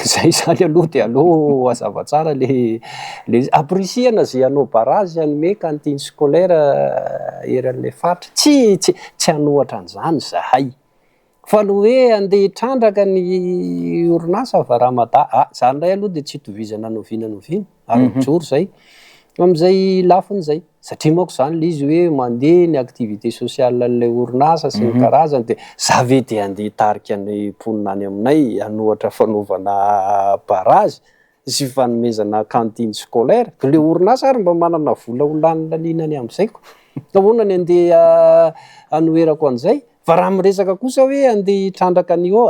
zay zany aloha de aloha azava tsara le aprisiana zay anao barazy anome cantine scolaire eran'le fatra tsy hanohatra an'izany zahay fa no hoe andeha hitrandraka ny orinasa varamada zany ray aloha de tsy hitovizana noviana ary mijoro zay am'izay lafiny zay satria moako zany le izy hoe mandeha ny activité sociale an'ilay orinasa sy ny karazany de zave de andeha hitarika ny mponina any aminay hanohatra fanaovana barazy sy fanomezana cantine scolaire ka le orinasa ary mba manana vola ho lany laninany am'izayko ka hoana ny andeha hanoherako an'izay fa raha miresaka kosa hoe andeha hitrandraka an'io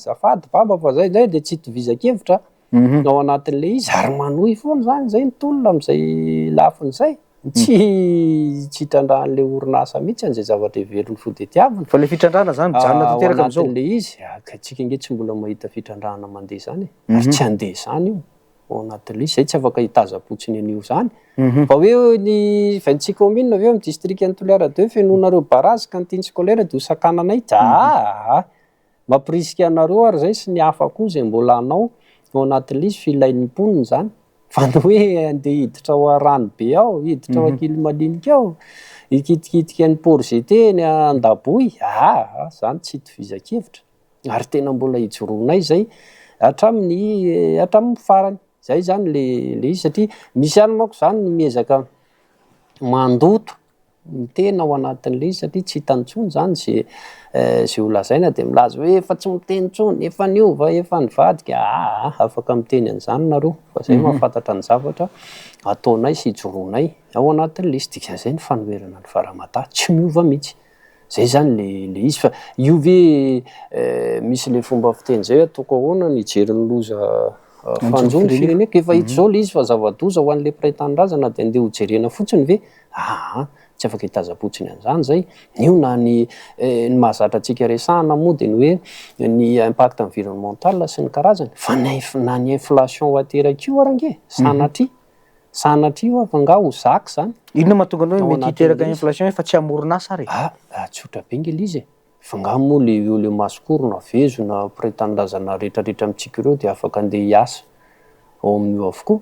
zafady baba fa zay de tsy hitovizan-kevitra ao anatin'le izy ary manohy foana zany zay ny tolona am'izay lafiny zay tsy hitrandrahan'le orinasa mihitsy an'izay zavatra heveriny fodetiavina fa le fitrandrahana zany mijanona tanteraka am'izao le izy tsika nge tsy mbola mahita fitrandrahana mandeha zany ary tsy andeha zany io ao anatin'le izy zay tsy afaka hitaza-potsiny an'io zany fa hoe ny 26 commune aveo amin'ny district ny Toliara de fenonareo barazy cantine scolaire de hosakananay mampirisika anareo ary zay sy ny hafa koa zay mbola anao ao anatin'le izy filain'ny mponina zany fa ny hoe andeha hiditra ao rano be ao hiditra ao akily malinika ao hikitikitika ny porzete ny andaboy zany tsy hitovizan-kevitra ary tena mbola hijoroanay zay hatramin'ny farany zay zany le izy satria misy any manko zany ny miezaka mandoto ny tena ao anatin'le izy satria tsy hitantsony zany zay holazaina de milaza hoe efa tsy miteny tsony efa niova efa nivadika afaka miteny an'izany nareo fa zay mahafantatra ny zavatra ataonay sy hijoroanay ao anatin'le izy dikan'izay ny fanoherana ny varamada tsy miova mihitsy zay zany le izy fa io ve misy le fomba fiteny zay ataoko ahoana ny jerin'ny loza fanjony fireneko efa hita zao le izy fa zava-doza ho an'le mpiray-tanindrazana de andeha hojerena fotsiny ve tsy afaka hitaza-potsiny an'izany zay io na ny mahazatra antsika resahana moa de ny hoe ny impact environnemental sy ny karazany fa na ny inflation ho ateraka io arange sanatria io avanga ho zaka zany inona mahatonga anao hoe mety hiteraka inflation fa tsy amoronasa ary tsotra be ngely izy fa nga moa le masokorona vezona mpiray-tanindrazana rehetrarehetra amitsika ireo de afaka andeha hiasa ao amin'io avokoa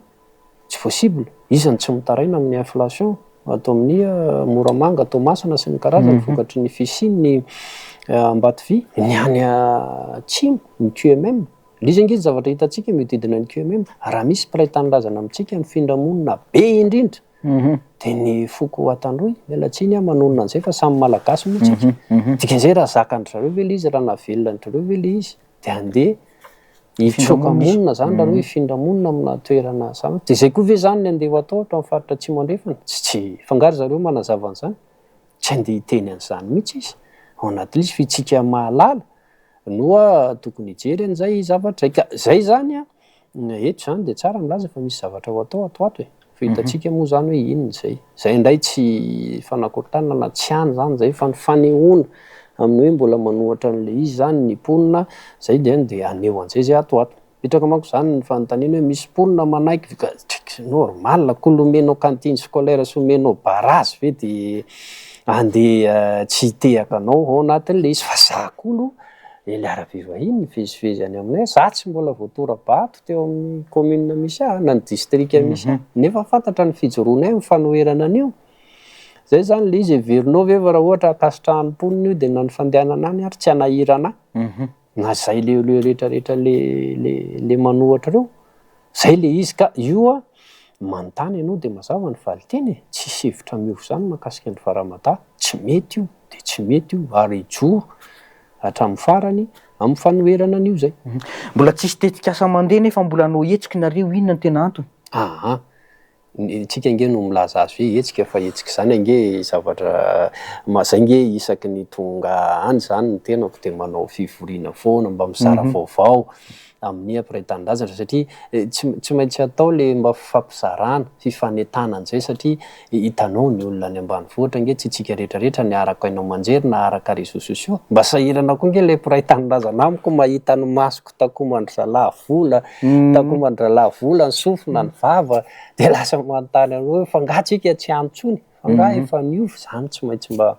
tsy possible izany tsy mitaraina amin'ny inflation atao amin'ny moramanga atao masana sy ny karazany vokatry ny fisiny Ambatovy ny any Atsimo ny QMM izy ange zavatra hitantsika mididina ny QMM raha misy mpiray-tanindrazana amitsika mifindra monina be indrindra de ny foko Atandroy mialatsiny manonona an'izay fa samy malagasy mihitsy dikan'izay raha zakany zareo ve le izy raha navelona zareo ve le izy de andeha hitsoka monina zany raha hoe hifindra monina amina toerana samy de zay koa ve zany ny andeha ho atao hatao amin'ny faritra Atsimo andrefana tsy fangary zareo manazava an'izany tsy andeha hiteny an'izany mihitsy izy ao anatin'izy fitsika mahalala noa tokony hijery an'izay zavatra ka zay zany eto zany de tsara milaza fa misy zavatra ho atao ato fa hitantsika moa zany hoe inona zay indray tsy fanakotanana na tsy hany zany zay fa ny fanehoana amin'ny hoe mbola manohatra an'le izy zany ny mponina zay de aneo an'izay zay ato mitraka manko zany ny fanontaniana hoe misy mponina manaiky normal kolomenao cantine scolaire sy omenao barazy ve de andeha tsy hitehaka anao ao anatin'le izy fa zakolo Ely Arabe vahiny nivezivezy any aminay za tsy mbola voatora-bato teo amin'ny commune misy na ny district misy nefa fantatra ny fijoroanay mifanoherana an'io zay zany le izy heverinao ve raha ohatra akasitrahan'ny mponina io de na ny fandehanana any ary tsy hanahirana na zay le rehetrarehetra le manohatra reo zay le izy ka io a manontany ianao de mazava ny valiteny tsisy hevitra miofo zany mahakasika ny faramata tsy mety io de tsy mety io ary joro hatramin'ny farany amin'ny fanoherana an'io zay. Mbola tsisy tetikasa mandeha nefa mbola anao hetsiky nareo, inona ny tena antony? Aha, tsika nge no milaza azy hoe hetsika fa hetsika zany ange zavatra zay nge isaky ny tonga any zany ny tenako de manao fivoriana foana mba misara vaovao amin'ny ampiray-tanindrazana satria tsy maintsy atao le mba fifampizarana fifanetana an'izay satria hitanao ny olona any ambanivohitra nge tsy tsika rehetrarehetra ny araka ainao manjery na araka réseaux sociaux mba sahirana koa nge le mpiray-tanindrazana amiko mahita ny masoko takomandry zalahy vola takomandry zalahy vola ny sofina ny vava de lasa manontany anao hoe fa nga tsika tsy antsony fa nga efa niova zany tsy maintsy mba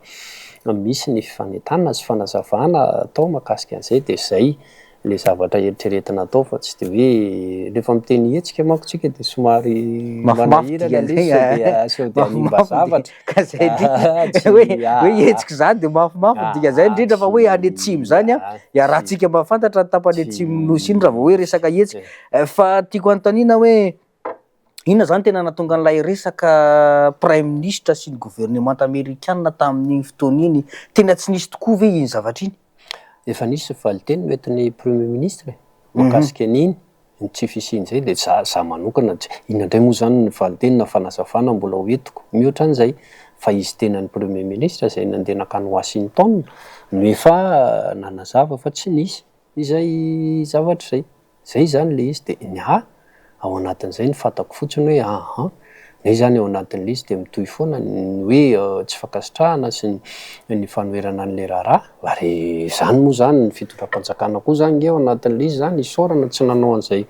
misy ny fifanetana sy fanazavana atao mahakasika an'izay de zay le zavatra eritreretina atao fa tsy de hoe rehefa miteny hetsika manko tsika de somary manahirana le sao de animba zavatra ka zay hoe hetsiky zany de mafimafy dika zay indrindra fa hoe any atsimo zany a rahantsika mba fantatra ny tapany atsimo nosy iny raha vao hoe resaka hetsiky fa tiako anotaniana hoe inona zany tena nahatonga an'ilay resaka prime ministre sy ny gouvernement américain tamin'ny fotoana iny tena tsy nisy tokoa ve iny zavatra iny? Efa nisy valiteny noentin'ny premier ministre mahakasika an'iny ny tsy fisiny zay de za manokana inandray moa zany ny valiteny na fanazavana mbola hoentiko mihoatra an'izay fa izy tena ny premier ministre zay nandeha nakany Washington no efa nanazava fa tsy nisy izay zavatra zay zany le izy de ao anatin'izay ny fantako fotsiny hoe nay zany ao anatin'le izy de mitohy foana ny hoe tsy fankasitrahana sy ny fanoherana an'le raharaha ary zany moa zany ny fitondram-panjakana koa zany nge ao anatin'le izy zany isaorana tsy nanao an'izay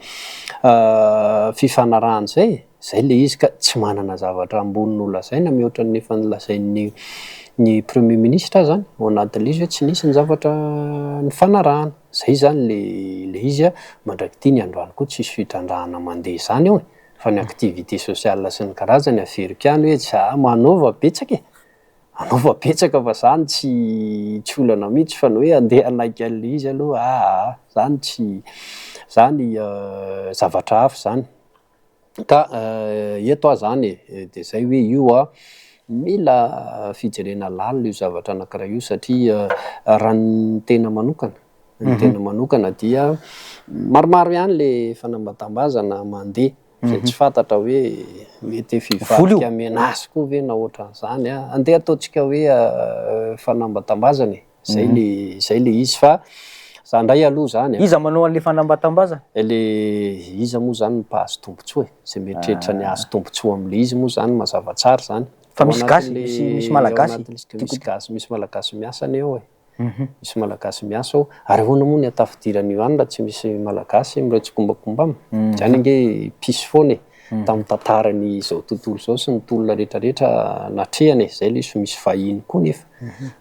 fifanarahana zay le izy ka tsy manana zavatra ambony no lazaina mihoatra ny efa nilazain'ny ny premier ministre zany ao anatin'le izy hoe tsy nisy ny zavatra ny fanarahana zay zany le izy mandraky ty ny androany koa tsisy fitrandrahana mandeha zany ao fa ny activité sociale sy ny karazany averiko ihany hoe za manaova betsaka anaova betsaka fa zany tsy olana mihitsy fa no hoe andeha anaiky an'le izy aloha zany tsy zany zavatra hafa zany ka eto aho zany de zay hoe io mila fijerena lalina io zavatra anankiray io satria raha ny tena manokana ny tena manokana dia maromaro ihany le fanambatambazana mandeha zay tsy fantatra hoe mety fivavaka menazy koa ve na ohatran'izany andeha ataontsika hoe fanambatambazana zay le izy fa za ndray aloha zany iza manao an'le fanambatambazana le iza moa zany mpahazo tombotsoa zay mieritreritra ny azo tombotsoa am'le izy moa zany mazava tsara zany fa misy gasy misy malagasy misy malagasy miasa any eo misy malagasy miasa ao ary hoana moa ny atafidiran'io any raha tsy misy malagasy miretsokombakombamy zany nge pisy foana tamin'ny tantarany zao tontolo zao sy ny tolona rehetrarehetra natrehany zay le izy misy vahiny koa nefa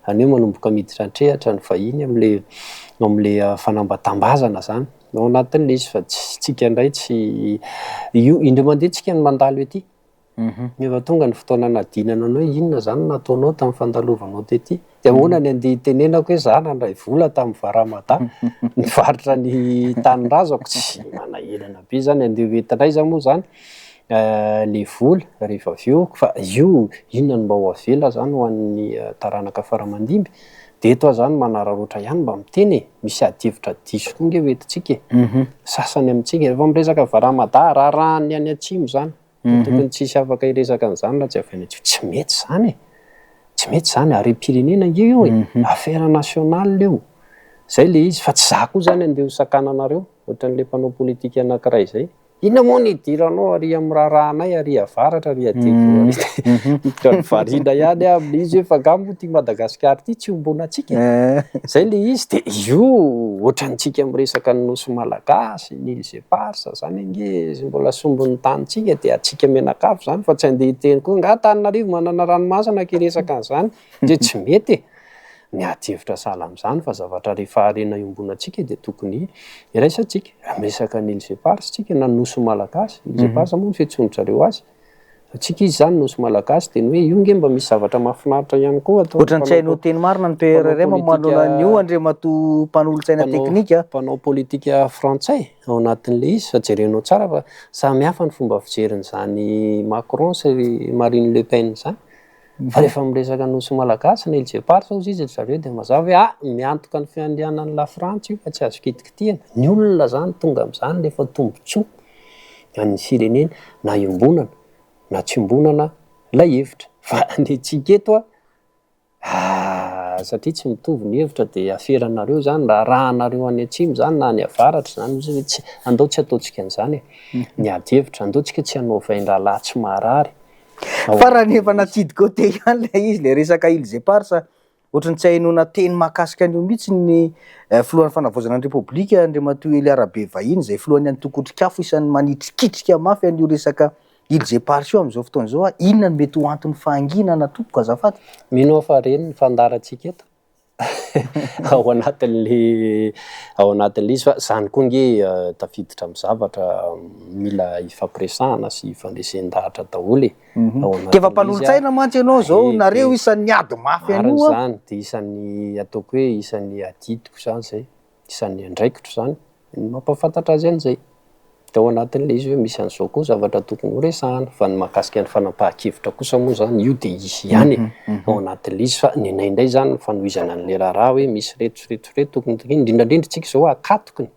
aneo manomboka miditra antrehatra ny vahiny am'le fanambatambazana zany ao anatin'le izy fa tsika indray tsy io indray mandeha tsika ny mandalo ety efa tonga ny fotoana nadinana anao hoe inona zany nataonao tamin'ny fandalovanao tety de ahoana ny andeha tenenako hoe za nandray vola tamin'ny varamata nivaritra ny taninrazako tsy manahirana be zany andeha hoentindraiza moa zany le vola rehefa avy eo fa io inona ny mba ho avela zany ho an'ny taranaka faramandimby de eto aho zany manararoatra ihany mba miteny misy adihevitra diso koa nge hoentintsika sasany amintsika efa miresaka varamata raharahany any atsimo zany tokony tsisy afaka hiresaka an'izany raha tsy avy any atsimo tsy mety zany tsy mety zany ary pirenena nge io affaire nationale io zay le izy fa tsy za koa zany andeha hosakana anareo ohatran'le mpanao politika anankiray zay inona moa ny idiranao ary amin'ny raharahanay ary avaratra ary adevo varina ihany amin'ny izy hoe fa gamo ty Madagasikara ty tsy ombona atsika zay le izy de io ohatrantsika miresaka ny nosy malagasy ny Ilzeparsa zany nge mbola sombon'ny tanitsika de atsika menakafo zany fa tsy andeha hiteny koa nga Antananarivo manana ranomasina kiresaka an'izany de tsy mety ny adihevitra sahala am'izany fa zavatra rehefa harena iombona atsika de tokony iraisantsika miresaka ny Ilzeparsa tsika na nosy malagasy Ilzeparsa moa ny fiantsoan'zareo azy Atsika izy zany nosy malagasy teny hoe io nge mba misy zavatra mahafinaritra ihany koa Ohatrany tsy hainao teny marina ny toerareo manao an'io Andriamatoa mpanolo-tsaina teknika. Mpanao politika frantsay ao anatin'le izy fa jerenao tsara fa samy hafa ny fomba fijerin'izany Macron sy Marine Le Pen zany. Fa rehefa miresaka nosy malagasy na LG-PAR zao izy zareo dia mazava hoe miantoka ny fiandehanan'ny la France io fa tsy azo kitikitihana. Ny olona zany tonga amin'izany rehefa tombontsoa any firenena na iombonana na tsy ombonana la hevitra fa ny antsika eto satria tsy mitovy ny hevitra dia aferanareo zany raha anareo any atsimo zany na any avaratra zany hoe tsy andao tsy ataontsika an'izany ny ady hevitra andao tsika tsy hanao vain-drahalahy tsy marary. Fa raha nefa natsidika te ihany le izy le resaka LG-PAR sa ohatrany tsy hainona teny mahakasika an'io mihitsy ny filohan'ny fanavozana ny repoblika Andriamatoa Ely Arabe vahiny zay filohan'ny antokotrikafo isan'ny manitrikitrika mafy an'io resaka LG-PAR io am'izao fotoana izao inona no mety ho antony fahanginana tompoko azafady? Mino fa reny ny fandarantsika eto ao anatin'le izy fa zany koa nge tafiditra amin'ny zavatra mila ifampiresahana sy ifandresen-dahatra daholo Kefa mpanolo-tsaina mantsy ianao zao nareo isan'ny ady mafy an'io zany dia isan'ny ataoko hoe isan'ny adidiko zany zay, isan'ny andraikitro zany mampafantatra azy an'izay. Ao anatin'le izy hoe misy an'izao koa zavatra tokony horesahana fa ny mahakasika ny fanapahan-kevitra kosa moa zany io dia izy ihany ao anatin'le izy fa ny indray zany fanohizana an'le raharaha hoe misy reto tokony indrindrandrindra tsika zao akatoky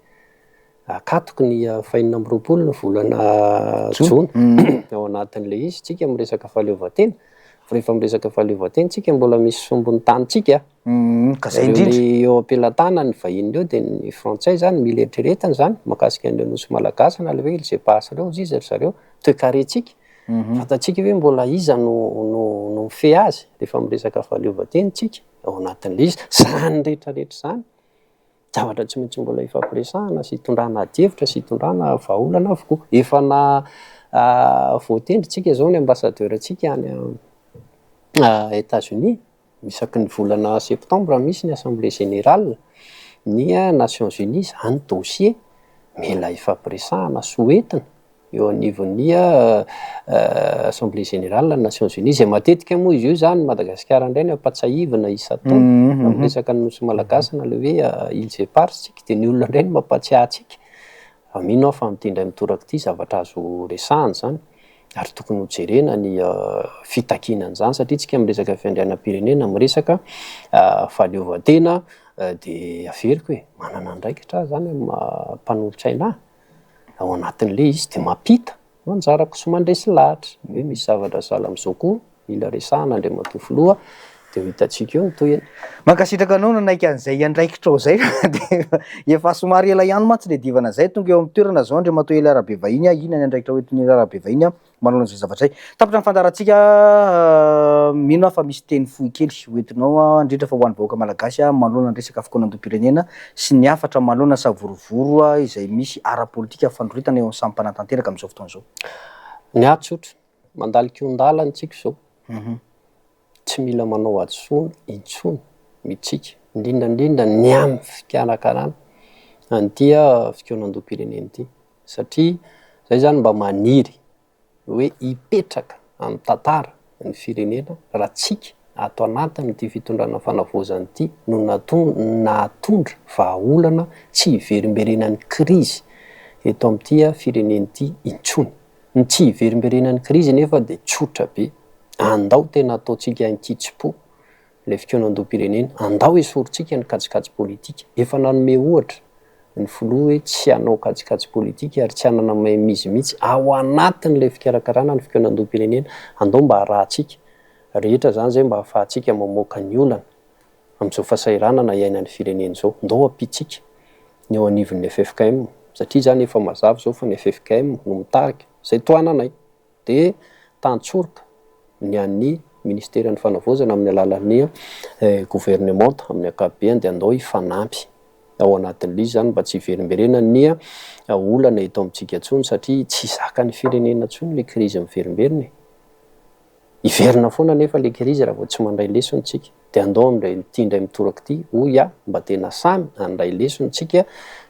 ny fahinina amby roapolo ny volana jona ao anatin'le izy tsika miresaka fahaleovan-tena rehefa miresaka fahaleovan-tena tsika mbola misy sombony tanitsika ka zay indrindra eo ampelatana ny vahiny eo dia ny frantsay zany mila eritreretana zany makasika an'ireo nosy malagasy na le hoe LG-PAR reo izy zareo toe-karentsika fantatsika hoe mbola iza no mife azy rehefa miresaka fahaleovan-tena tsika ao anatin'le izy zany rehetrarehetra zany zavatra tsy maintsy mbola ifampiresahana sy hitondrana ady-hevitra sy hitondrana vahaolana avokoa. Efa na voatendry tsika zao ny ambassadeur antsika any États-Unis isaky ny volana septembre misy ny assemblée générale ny Nations Unies zany dossier mila ifampiresahana sy hoentina eo anivon'ny assemblée générale Nations Unies zay matetika moa izy io zany Madagasikara indray ny ampatsahivana isa-taona miresaka ny nosy malagasy na le hoe LG-PAR tsika dia ny olona indray ny mampatsiahy tsika mino aho fa mitendray mitoraka ity zavatra azo resahana zany ary tokony ho jerena ny fitakinana zany satria tsika miresaka fiandrianam-pirenena miresaka fahaleovan-tena dia averiko hoe manana andraikitra zany mpanolotsaina ao anatin'le izy dia mampita manjarako sy mandresy lahatra hoe misy zavatra sala amin'izao koa mila resahana Andriamatoa filoha dia ho hitantsika eo ny tohiny. Mankasitraka anao nanaiky an'izay andraikitra ao zay dia efa somary ela ihany mantsy le divana zay tonga eo amin'ny toerana zao Andriamatoa Ely Arabe vahiny inona ny andraikitra hoentin'ny Ely Arabe vahiny manao an'izay zavatra zay. Tapitra ny fandarantsika mino fa misy teny fohy kely hoentinao indrindra fa ho an'ny vahoaka malagasy manoloana ny resaka fikonan-doam-pirenena sy ny hafatra manoloana savorovoro izay misy ara-politika fandroritana eo amin'ny samy mpanatanteraka amin'izao fotoana izao. Ny atsotra mandalika-ondalana tsika zao tsy mila manao adosoana intsony mitsika indrindrandrindra ny amin'ny fikarakarana an'ity fikonan-doam-pirenena ity satria zay zany mba maniry hoe hipetraka amin'ny tantara ny firenena raha tsika ato anatin'ity fitondrana fanavozana ity no nahatondra vahaolana tsy hiverimberenan'ny krizy eto amin'ity firenena ity intsony. Ny tsy hiverimberenan'ny krizy nefa dia tsotra be. Andao tena ataontsika ankitsi-po le fikonan-doam-pirenena, andao esorintsika ny kajikajy politika. Efa nanome ohatra ny filoha hoe tsy hanao kajikajy politika ary tsy hanana mahay mizy mihitsy ao anatin'le fikarakarana ny fikonan-doam-pirenena, andao mba harahantsika rehetra zany zay mba hahafahantsika mamoaka ny olana amin'izao fahasahiranana iainan'ny firenena izao. Andao ampitsika ny eo anivon'ny FFKM satria zany efa mazava zao fa ny FFKM no mitarika zay toananay dia tantsoroka ny an'ny ministerin'ny fanavozana amin'ny alalan'ny gouvernement amin'ny ankapobeny dia andao hifanampy ao anatin'le izy zany mba tsy hiverimberena ny olana eto amintsika intsony satria tsy zaka ny firenena intsony le krizy miverimberina. Hiverina foana nefa le krizy raha vao tsy mandray lesona tsika dia andao amin'ilay indray mitoraka ity hoy mba tena samy handray lesona tsika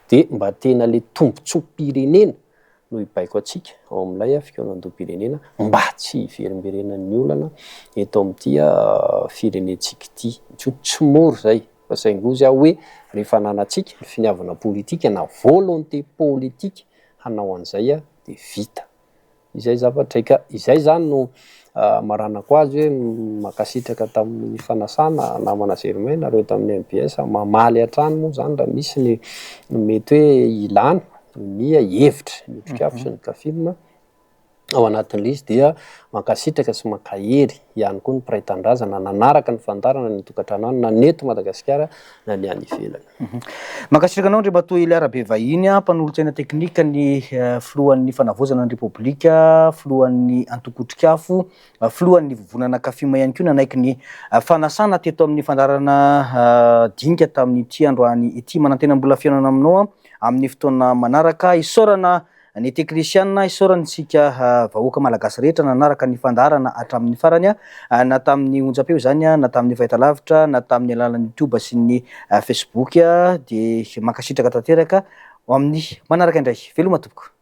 dia mba tena le tombontsoa-pirenena no ibaiko atsika ao amin'ilay fikaonan-doam-pirenena mba tsy hiverimberenan'ny olana eto amin'ity firenentsika ity. Tsy moro zay fa saingy aho hoe rehefa nanatsika ny finiavana politika na volonté politique hanao an'izay de vita. Izay zavatra ka izay zany no maranako azy hoe makasitraka tamin'ny fanasana namana Germain nareo tamin'ny MBS mamaly hatrany moa zany raha misy ny mety hoe ilana ny hevitra ny otrik'afo sy ny kafilma ao anatin'ilay izy dia mankasitraka sy mankahery ihany koa ny mpiray-tandrazana nanaraka ny fandarana ny tokantrano any na neto Madagasikara na ny any ivelany. Mankasitraka anao Andriamatoa Eliarabe Vahiny, mpanolontsaina teknika ny filohan'ny fanavozana ny Repoblika, filohan'ny Antokotrikafo, filohan'ny vovonana Kafima ihany koa nanaiky ny fanasana teto amin'ny fandarana dinika tamin'ity androany ity. Manantena-mbola fiainana aminao amin'ny fotoana manaraka, isaorana ny teknisianina, isaorantsika vahoaka malagasy rehetra nanaraka ny fandarana hatramin'ny farany na tamin'ny onjam-peo zany na tamin'ny fahitalavitra na tamin'ny alalan'ny YouTube sy ny Facebook de mankasitraka tanteraka amin'ny manaraka indray. Veloma tompoko.